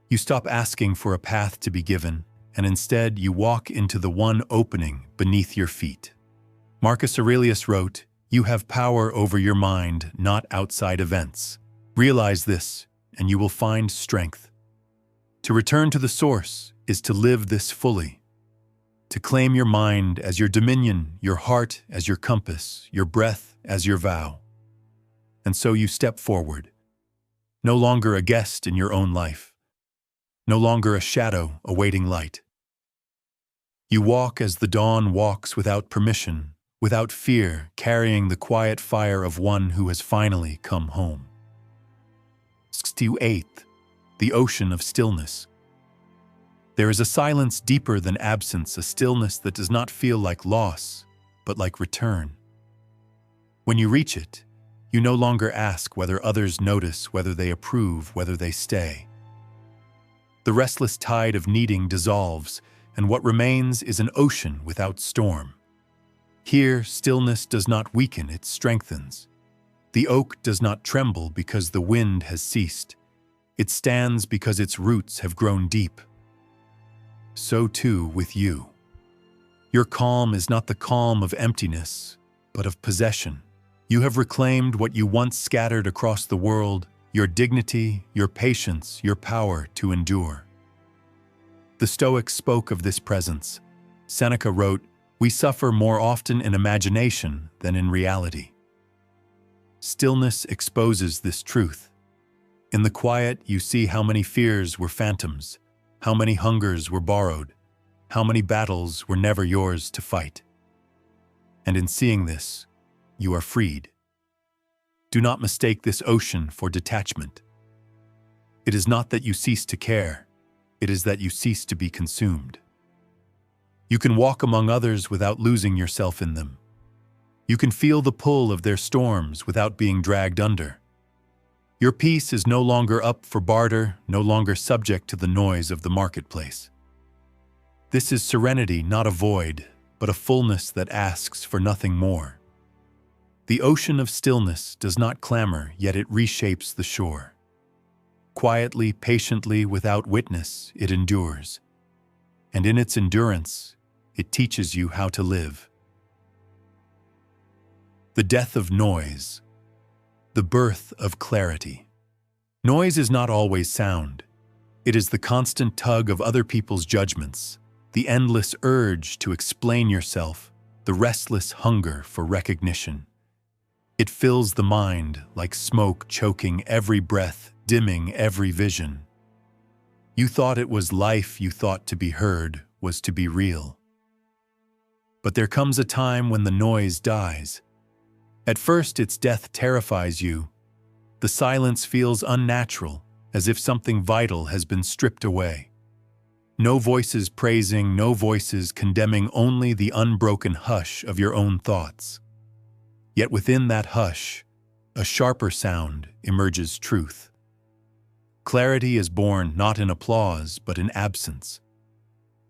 You stop asking for a path to be given, and instead you walk into the one opening beneath your feet. Marcus Aurelius wrote, "You have power over your mind, not outside events. Realize this, and you will find strength." To return to the source is to live this fully. To claim your mind as your dominion, your heart as your compass, your breath as your vow. And so you step forward, no longer a guest in your own life, no longer a shadow awaiting light. You walk as the dawn walks without permission, without fear, carrying the quiet fire of one who has finally come home. 68th, the ocean of stillness. There is a silence deeper than absence, a stillness that does not feel like loss, but like return. When you reach it, you no longer ask whether others notice, whether they approve, whether they stay. The restless tide of needing dissolves, and what remains is an ocean without storm. Here, stillness does not weaken, it strengthens. The oak does not tremble because the wind has ceased. It stands because its roots have grown deep. So too with you. Your calm is not the calm of emptiness, but of possession. You have reclaimed what you once scattered across the world, your dignity, your patience, your power to endure. The Stoics spoke of this presence. Seneca wrote, "We suffer more often in imagination than in reality." Stillness exposes this truth. In the quiet, you see how many fears were phantoms, how many hungers were borrowed, how many battles were never yours to fight. And in seeing this, you are freed. Do not mistake this ocean for detachment. It is not that you cease to care, it is that you cease to be consumed. You can walk among others without losing yourself in them. You can feel the pull of their storms without being dragged under. Your peace is no longer up for barter, no longer subject to the noise of the marketplace. This is serenity, not a void, but a fullness that asks for nothing more. The ocean of stillness does not clamor, yet it reshapes the shore. Quietly, patiently, without witness, it endures. And in its endurance, it teaches you how to live. The death of noise. The birth of clarity. Noise is not always sound. It is the constant tug of other people's judgments, the endless urge to explain yourself, the restless hunger for recognition. It fills the mind like smoke choking every breath, dimming every vision. You thought it was life you thought to be heard was to be real. But there comes a time when the noise dies. At first, its death terrifies you. The silence feels unnatural, as if something vital has been stripped away. No voices praising, no voices condemning, only the unbroken hush of your own thoughts. Yet within that hush, a sharper sound emerges truth. Clarity is born not in applause, but in absence.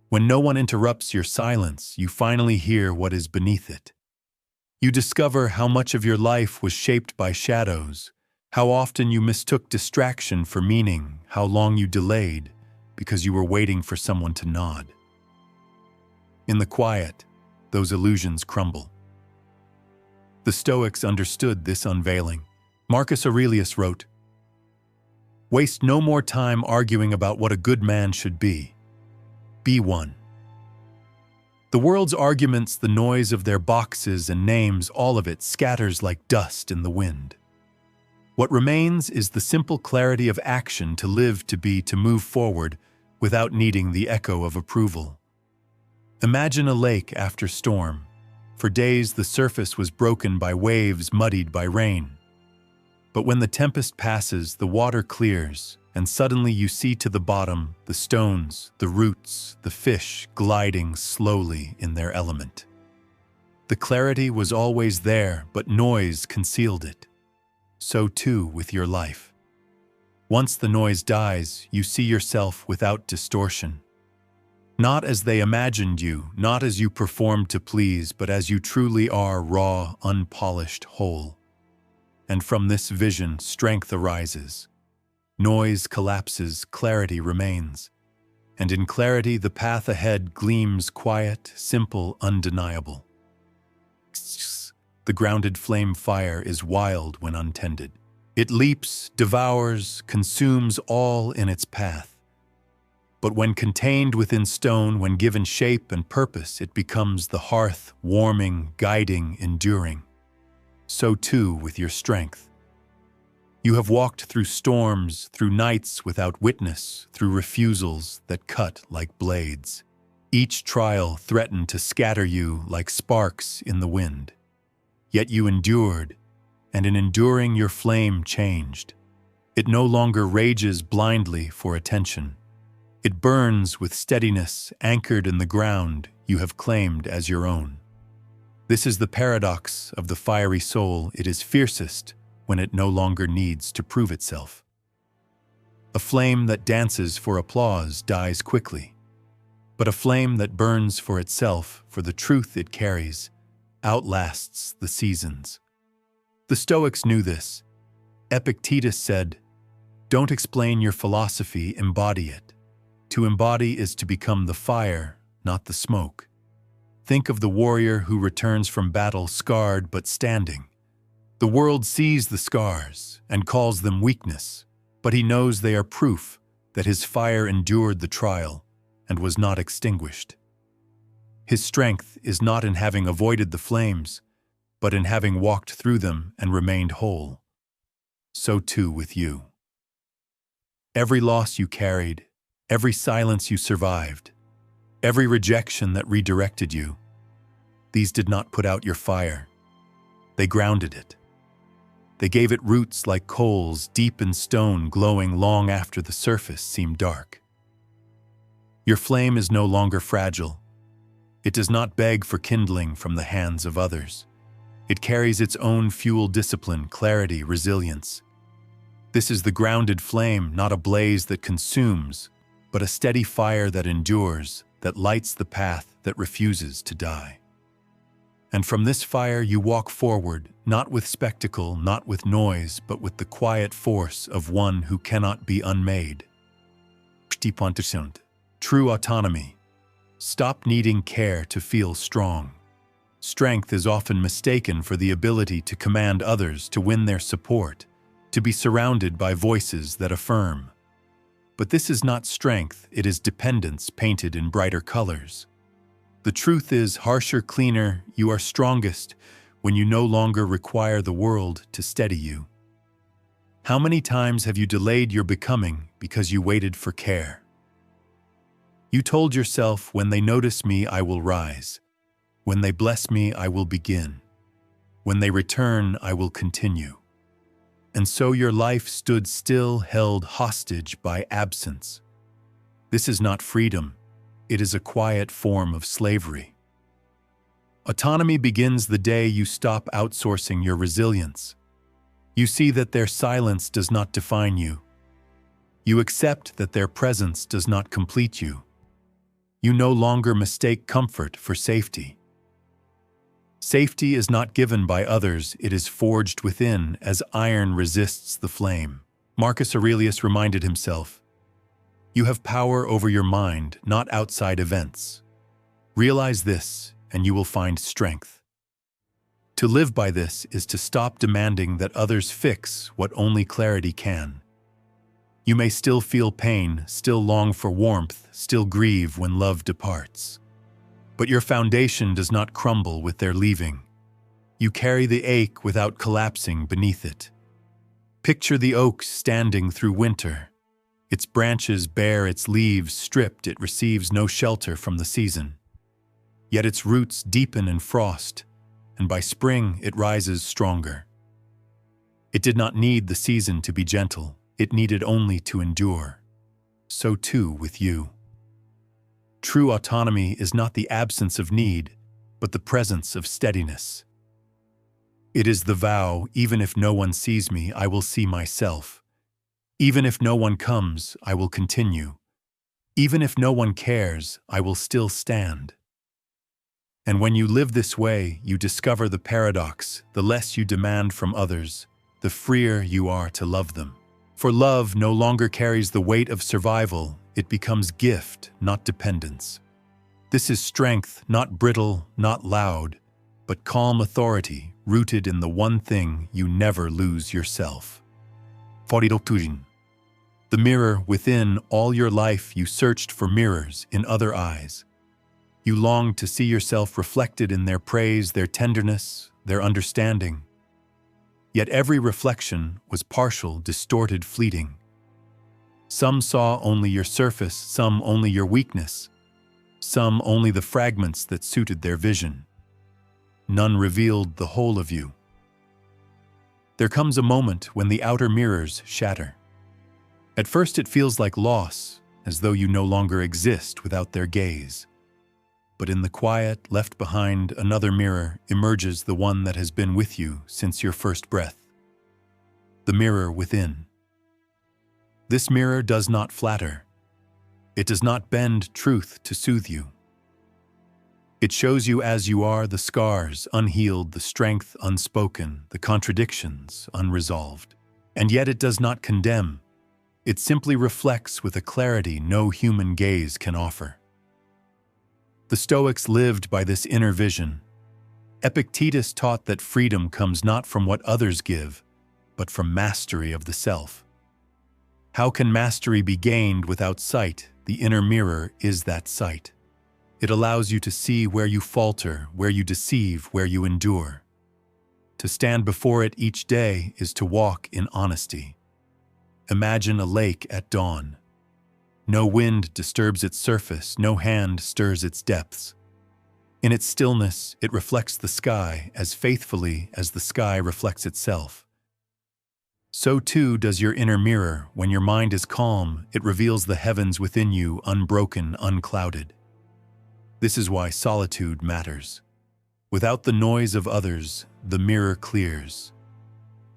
When no one interrupts your silence, you finally hear what is beneath it. You discover how much of your life was shaped by shadows, how often you mistook distraction for meaning, how long you delayed because you were waiting for someone to nod. In the quiet, those illusions crumble. The Stoics understood this unveiling. Marcus Aurelius wrote, "Waste no more time arguing about what a good man should be. Be one." The world's arguments, the noise of their boxes and names, all of it scatters like dust in the wind. What remains is the simple clarity of action, to live, to be, to move forward without needing the echo of approval. Imagine a lake after storm. For days the surface was broken by waves, muddied by rain. But when the tempest passes, the water clears, and suddenly you see to the bottom the stones, the roots, the fish gliding slowly in their element. The clarity was always there, but noise concealed it. So too with your life. Once the noise dies, you see yourself without distortion. Not as they imagined you, not as you performed to please, but as you truly are, raw, unpolished, whole. And from this vision, strength arises. Noise collapses, clarity remains. And in clarity, the path ahead gleams quiet, simple, undeniable. The grounded flame fire is wild when untended. It leaps, devours, consumes all in its path. But when contained within stone, when given shape and purpose, it becomes the hearth, warming, guiding, enduring. So too with your strength. You have walked through storms, through nights without witness, through refusals that cut like blades. Each trial threatened to scatter you like sparks in the wind. Yet you endured, and in enduring your flame changed. It no longer rages blindly for attention. It burns with steadiness, anchored in the ground you have claimed as your own. This is the paradox of the fiery soul. It is fiercest when it no longer needs to prove itself. A flame that dances for applause dies quickly, but a flame that burns for itself, for the truth it carries, outlasts the seasons. The Stoics knew this. Epictetus said, "Don't explain your philosophy, embody it. To embody is to become the fire, not the smoke." Think of the warrior who returns from battle scarred but standing. The world sees the scars and calls them weakness, but he knows they are proof that his fire endured the trial and was not extinguished. His strength is not in having avoided the flames, but in having walked through them and remained whole. So too with you. Every loss you carried, every silence you survived, every rejection that redirected you, these did not put out your fire. They grounded it. They gave it roots like coals deep in stone, glowing long after the surface seemed dark. Your flame is no longer fragile. It does not beg for kindling from the hands of others. It carries its own fuel, discipline, clarity, resilience. This is the grounded flame, not a blaze that consumes, but a steady fire that endures, that lights the path that refuses to die. And from this fire you walk forward, not with spectacle, not with noise, but with the quiet force of one who cannot be unmade. True autonomy. Stop needing care to feel strong. Strength is often mistaken for the ability to command others, to win their support, to be surrounded by voices that affirm. But this is not strength, it is dependence painted in brighter colors. The truth is, harsher, cleaner, you are strongest when you no longer require the world to steady you. How many times have you delayed your becoming because you waited for care? You told yourself, when they notice me, I will rise. When they bless me, I will begin. When they return, I will continue. And so your life stood still, held hostage by absence. This is not freedom. It is a quiet form of slavery. Autonomy begins the day you stop outsourcing your resilience. You see that their silence does not define you. You accept that their presence does not complete you. You no longer mistake comfort for safety. Safety is not given by others, it is forged within as iron resists the flame. Marcus Aurelius reminded himself, "You have power over your mind, not outside events. Realize this, and you will find strength." To live by this is to stop demanding that others fix what only clarity can. You may still feel pain, still long for warmth, still grieve when love departs. But your foundation does not crumble with their leaving. You carry the ache without collapsing beneath it. Picture the oak standing through winter. Its branches bare, its leaves stripped, it receives no shelter from the season. Yet its roots deepen in frost, and by spring it rises stronger. It did not need the season to be gentle, it needed only to endure. So too with you. True autonomy is not the absence of need, but the presence of steadiness. It is the vow, even if no one sees me, I will see myself. Even if no one comes, I will continue. Even if no one cares, I will still stand. And when you live this way, you discover the paradox: the less you demand from others, the freer you are to love them. For love no longer carries the weight of survival, it becomes gift, not dependence. This is strength, not brittle, not loud, but calm authority, rooted in the one thing: you never lose yourself. The mirror within. All your life you searched for mirrors in other eyes. You longed to see yourself reflected in their praise, their tenderness, their understanding. Yet every reflection was partial, distorted, fleeting. Some saw only your surface, some only your weakness, some only the fragments that suited their vision. None revealed the whole of you. There comes a moment when the outer mirrors shatter. At first it feels like loss, as though you no longer exist without their gaze. But in the quiet left behind another mirror emerges the one that has been with you since your first breath. The mirror within. This mirror does not flatter. It does not bend truth to soothe you. It shows you as you are, the scars unhealed, the strength unspoken, the contradictions unresolved. And yet it does not condemn. It simply reflects with a clarity no human gaze can offer. The Stoics lived by this inner vision. Epictetus taught that freedom comes not from what others give, but from mastery of the self. How can mastery be gained without sight? The inner mirror is that sight. It allows you to see where you falter, where you deceive, where you endure. To stand before it each day is to walk in honesty. Imagine a lake at dawn. No wind disturbs its surface, no hand stirs its depths. In its stillness, it reflects the sky as faithfully as the sky reflects itself. So too does your inner mirror. When your mind is calm, it reveals the heavens within you, unbroken, unclouded. This is why solitude matters. Without the noise of others, the mirror clears.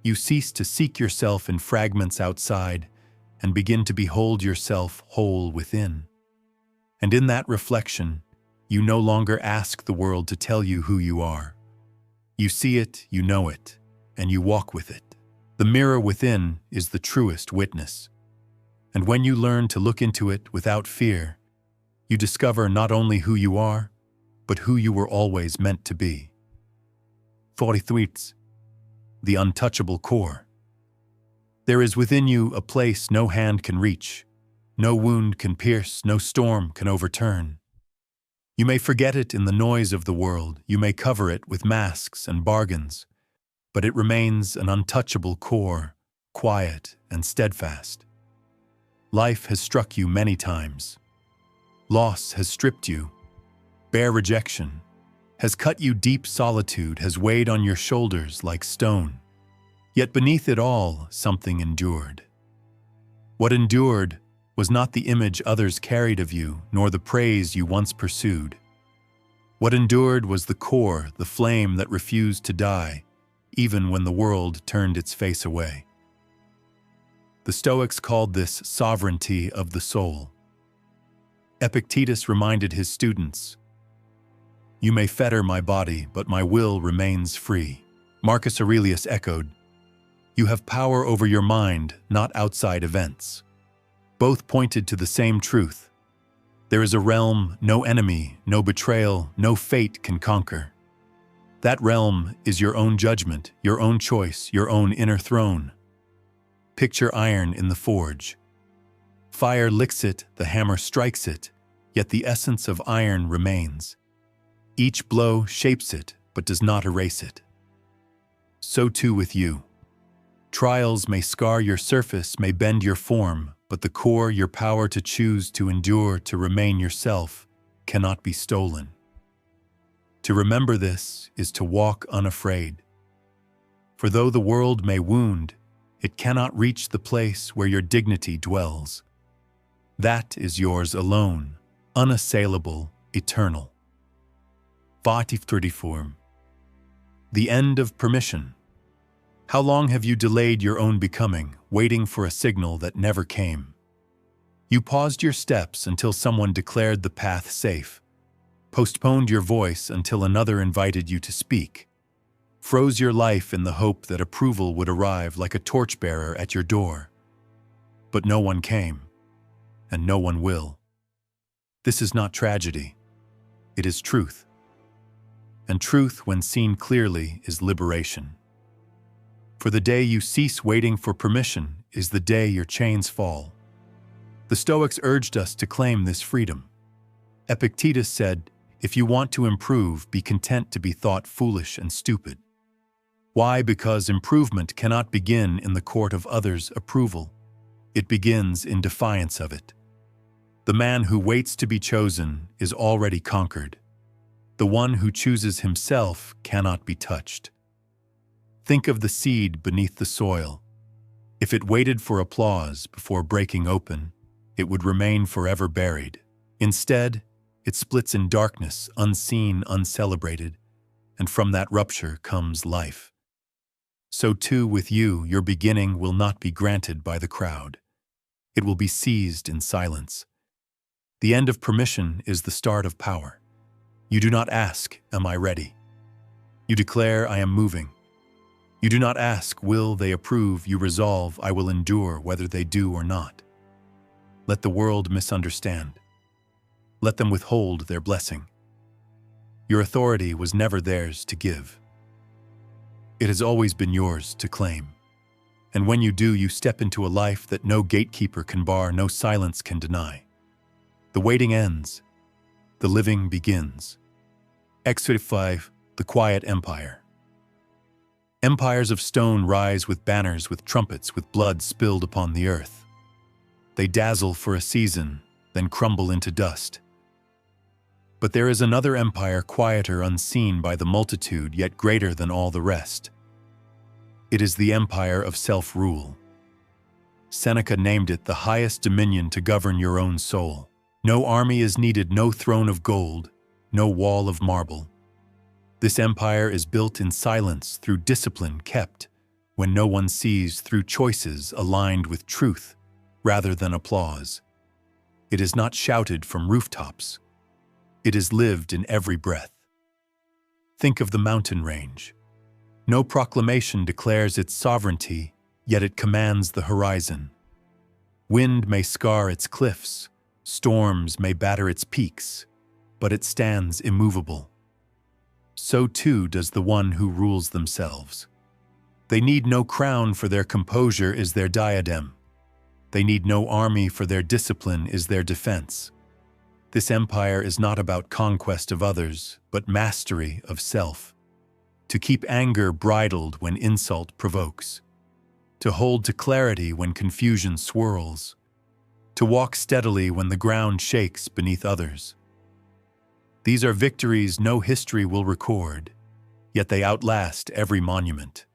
You cease to seek yourself in fragments outside and begin to behold yourself whole within. And in that reflection, you no longer ask the world to tell you who you are. You see it, you know it, and you walk with it. The mirror within is the truest witness. And when you learn to look into it without fear, you discover not only who you are, but who you were always meant to be. 43. The untouchable core. There is within you a place no hand can reach, no wound can pierce, no storm can overturn. You may forget it in the noise of the world, you may cover it with masks and bargains, but it remains an untouchable core, quiet and steadfast. Life has struck you many times. Loss has stripped you. Bare rejection has cut you deep. Solitude has weighed on your shoulders like stone. Yet beneath it all, something endured. What endured was not the image others carried of you, nor the praise you once pursued. What endured was the core, the flame that refused to die, even when the world turned its face away. The Stoics called this sovereignty of the soul. Epictetus reminded his students, "You may fetter my body, but my will remains free." Marcus Aurelius echoed, "You have power over your mind, not outside events." Both pointed to the same truth. There is a realm no enemy, no betrayal, no fate can conquer. That realm is your own judgment, your own choice, your own inner throne. Picture iron in the forge. Fire licks it, the hammer strikes it, yet the essence of iron remains. Each blow shapes it, but does not erase it. So too with you. Trials may scar your surface, may bend your form, but the core, your power to choose, to endure, to remain yourself, cannot be stolen. To remember this is to walk unafraid. For though the world may wound, it cannot reach the place where your dignity dwells. That is yours alone, unassailable, eternal. 34. The end of permission. How long have you delayed your own becoming, waiting for a signal that never came? You paused your steps until someone declared the path safe, postponed your voice until another invited you to speak, froze your life in the hope that approval would arrive like a torchbearer at your door. But no one came, and no one will. This is not tragedy. It is truth. And truth, when seen clearly, is liberation. For the day you cease waiting for permission is the day your chains fall. The Stoics urged us to claim this freedom. Epictetus said, "If you want to improve, be content to be thought foolish and stupid." Why? Because improvement cannot begin in the court of others' approval. It begins in defiance of it. The man who waits to be chosen is already conquered. The one who chooses himself cannot be touched. Think of the seed beneath the soil. If it waited for applause before breaking open, it would remain forever buried. Instead, it splits in darkness, unseen, uncelebrated, and from that rupture comes life. So too with you, your beginning will not be granted by the crowd. It will be seized in silence. The end of permission is the start of power. You do not ask, "Am I ready?" You declare, "I am moving." You do not ask, "Will they approve?" You resolve, "I will endure whether they do or not." Let the world misunderstand. Let them withhold their blessing. Your authority was never theirs to give. It has always been yours to claim. And when you do, you step into a life that no gatekeeper can bar, no silence can deny. The waiting ends. The living begins. Excerpt 5. The Quiet Empire. Empires of stone rise with banners, with trumpets, with blood spilled upon the earth. They dazzle for a season, then crumble into dust. But there is another empire, quieter, unseen by the multitude, yet greater than all the rest. It is the empire of self-rule. Seneca named it the highest dominion to govern your own soul. No army is needed, no throne of gold, no wall of marble. This empire is built in silence, through discipline kept when no one sees, through choices aligned with truth rather than applause. It is not shouted from rooftops. It is lived in every breath. Think of the mountain range. No proclamation declares its sovereignty, yet it commands the horizon. Wind may scar its cliffs, storms may batter its peaks, but it stands immovable. So too does the one who rules themselves. They need no crown, for their composure is their diadem. They need no army, for their discipline is their defense. This empire is not about conquest of others, but mastery of self. To keep anger bridled when insult provokes. To hold to clarity when confusion swirls. To walk steadily when the ground shakes beneath others. These are victories no history will record, yet they outlast every monument.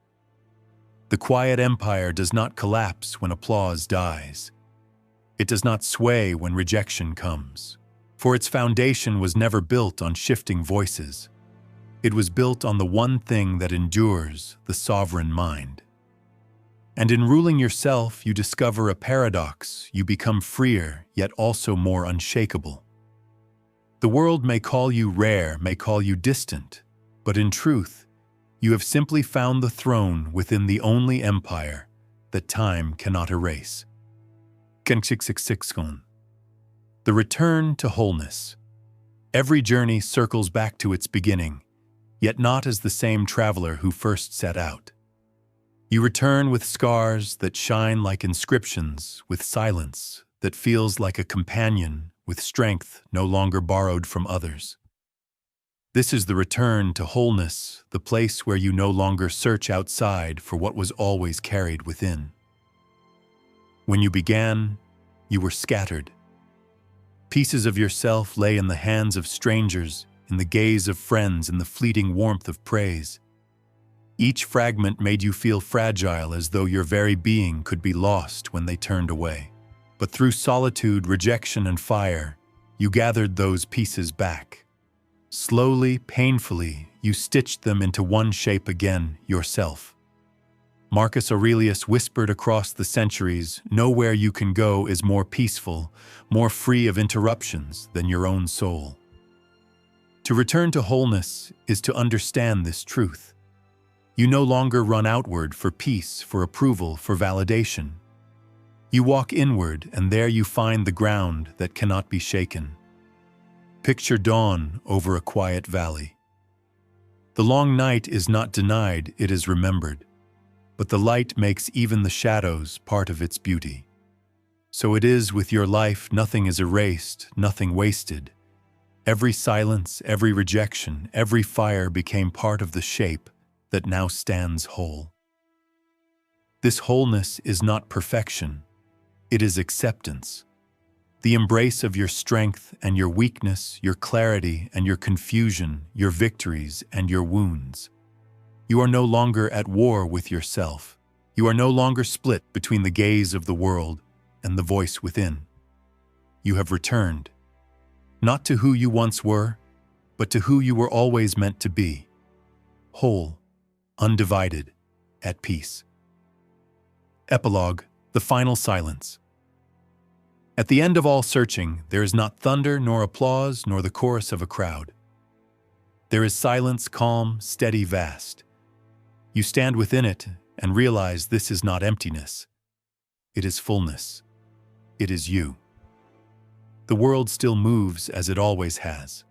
The quiet empire does not collapse when applause dies. It does not sway when rejection comes, for its foundation was never built on shifting voices. It was built on the one thing that endures, the sovereign mind. And in ruling yourself, you discover a paradox. You become freer, yet also more unshakable. The world may call you rare, may call you distant, but in truth, you have simply found the throne within the only empire that time cannot erase. The return to wholeness. Every journey circles back to its beginning, yet not as the same traveler who first set out. You return with scars that shine like inscriptions, with silence that feels like a companion, with strength no longer borrowed from others. This is the return to wholeness, the place where you no longer search outside for what was always carried within. When you began, you were scattered. Pieces of yourself lay in the hands of strangers, in the gaze of friends, in the fleeting warmth of praise. Each fragment made you feel fragile, as though your very being could be lost when they turned away. But through solitude, rejection, and fire, you gathered those pieces back. Slowly, painfully, you stitched them into one shape again, yourself. Marcus Aurelius whispered across the centuries, "Nowhere you can go is more peaceful, more free of interruptions than your own soul." To return to wholeness is to understand this truth. You no longer run outward for peace, for approval, for validation. You walk inward, and there you find the ground that cannot be shaken. Picture dawn over a quiet valley. The long night is not denied, it is remembered. But the light makes even the shadows part of its beauty. So it is with your life, nothing is erased, nothing wasted. Every silence, every rejection, every fire became part of the shape that now stands whole. This wholeness is not perfection, it is acceptance. The embrace of your strength and your weakness, your clarity and your confusion, your victories and your wounds. You are no longer at war with yourself. You are no longer split between the gaze of the world and the voice within. You have returned, not to who you once were, but to who you were always meant to be, whole, undivided, at peace. Epilogue, the final silence. At the end of all searching, there is not thunder, nor applause, nor the chorus of a crowd. There is silence, calm, steady, vast. You stand within it and realize this is not emptiness. It is fullness. It is you. The world still moves as it always has.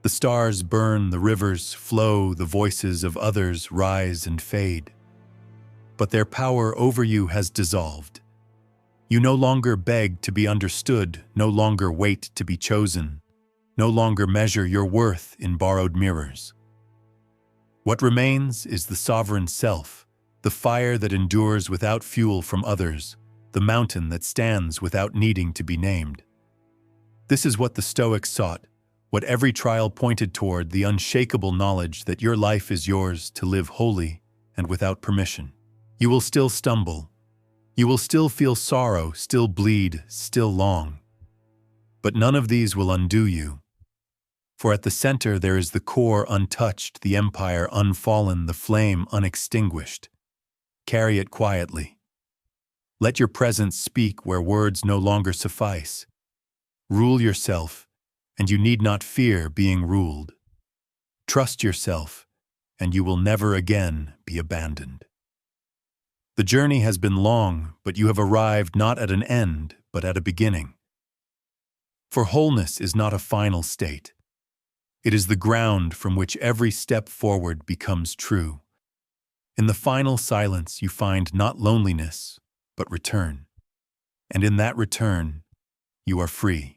The stars burn, the rivers flow, the voices of others rise and fade. But their power over you has dissolved. You no longer beg to be understood, no longer wait to be chosen, no longer measure your worth in borrowed mirrors. What remains is the sovereign self, the fire that endures without fuel from others, the mountain that stands without needing to be named. This is what the Stoics sought, what every trial pointed toward, the unshakable knowledge that your life is yours to live wholly and without permission. You will still stumble. You will still feel sorrow, still bleed, still long. But none of these will undo you. For at the center there is the core untouched, the empire unfallen, the flame unextinguished. Carry it quietly. Let your presence speak where words no longer suffice. Rule yourself, and you need not fear being ruled. Trust yourself, and you will never again be abandoned. The journey has been long, but you have arrived not at an end, but at a beginning. For wholeness is not a final state. It is the ground from which every step forward becomes true. In the final silence, you find not loneliness, but return. And in that return, you are free.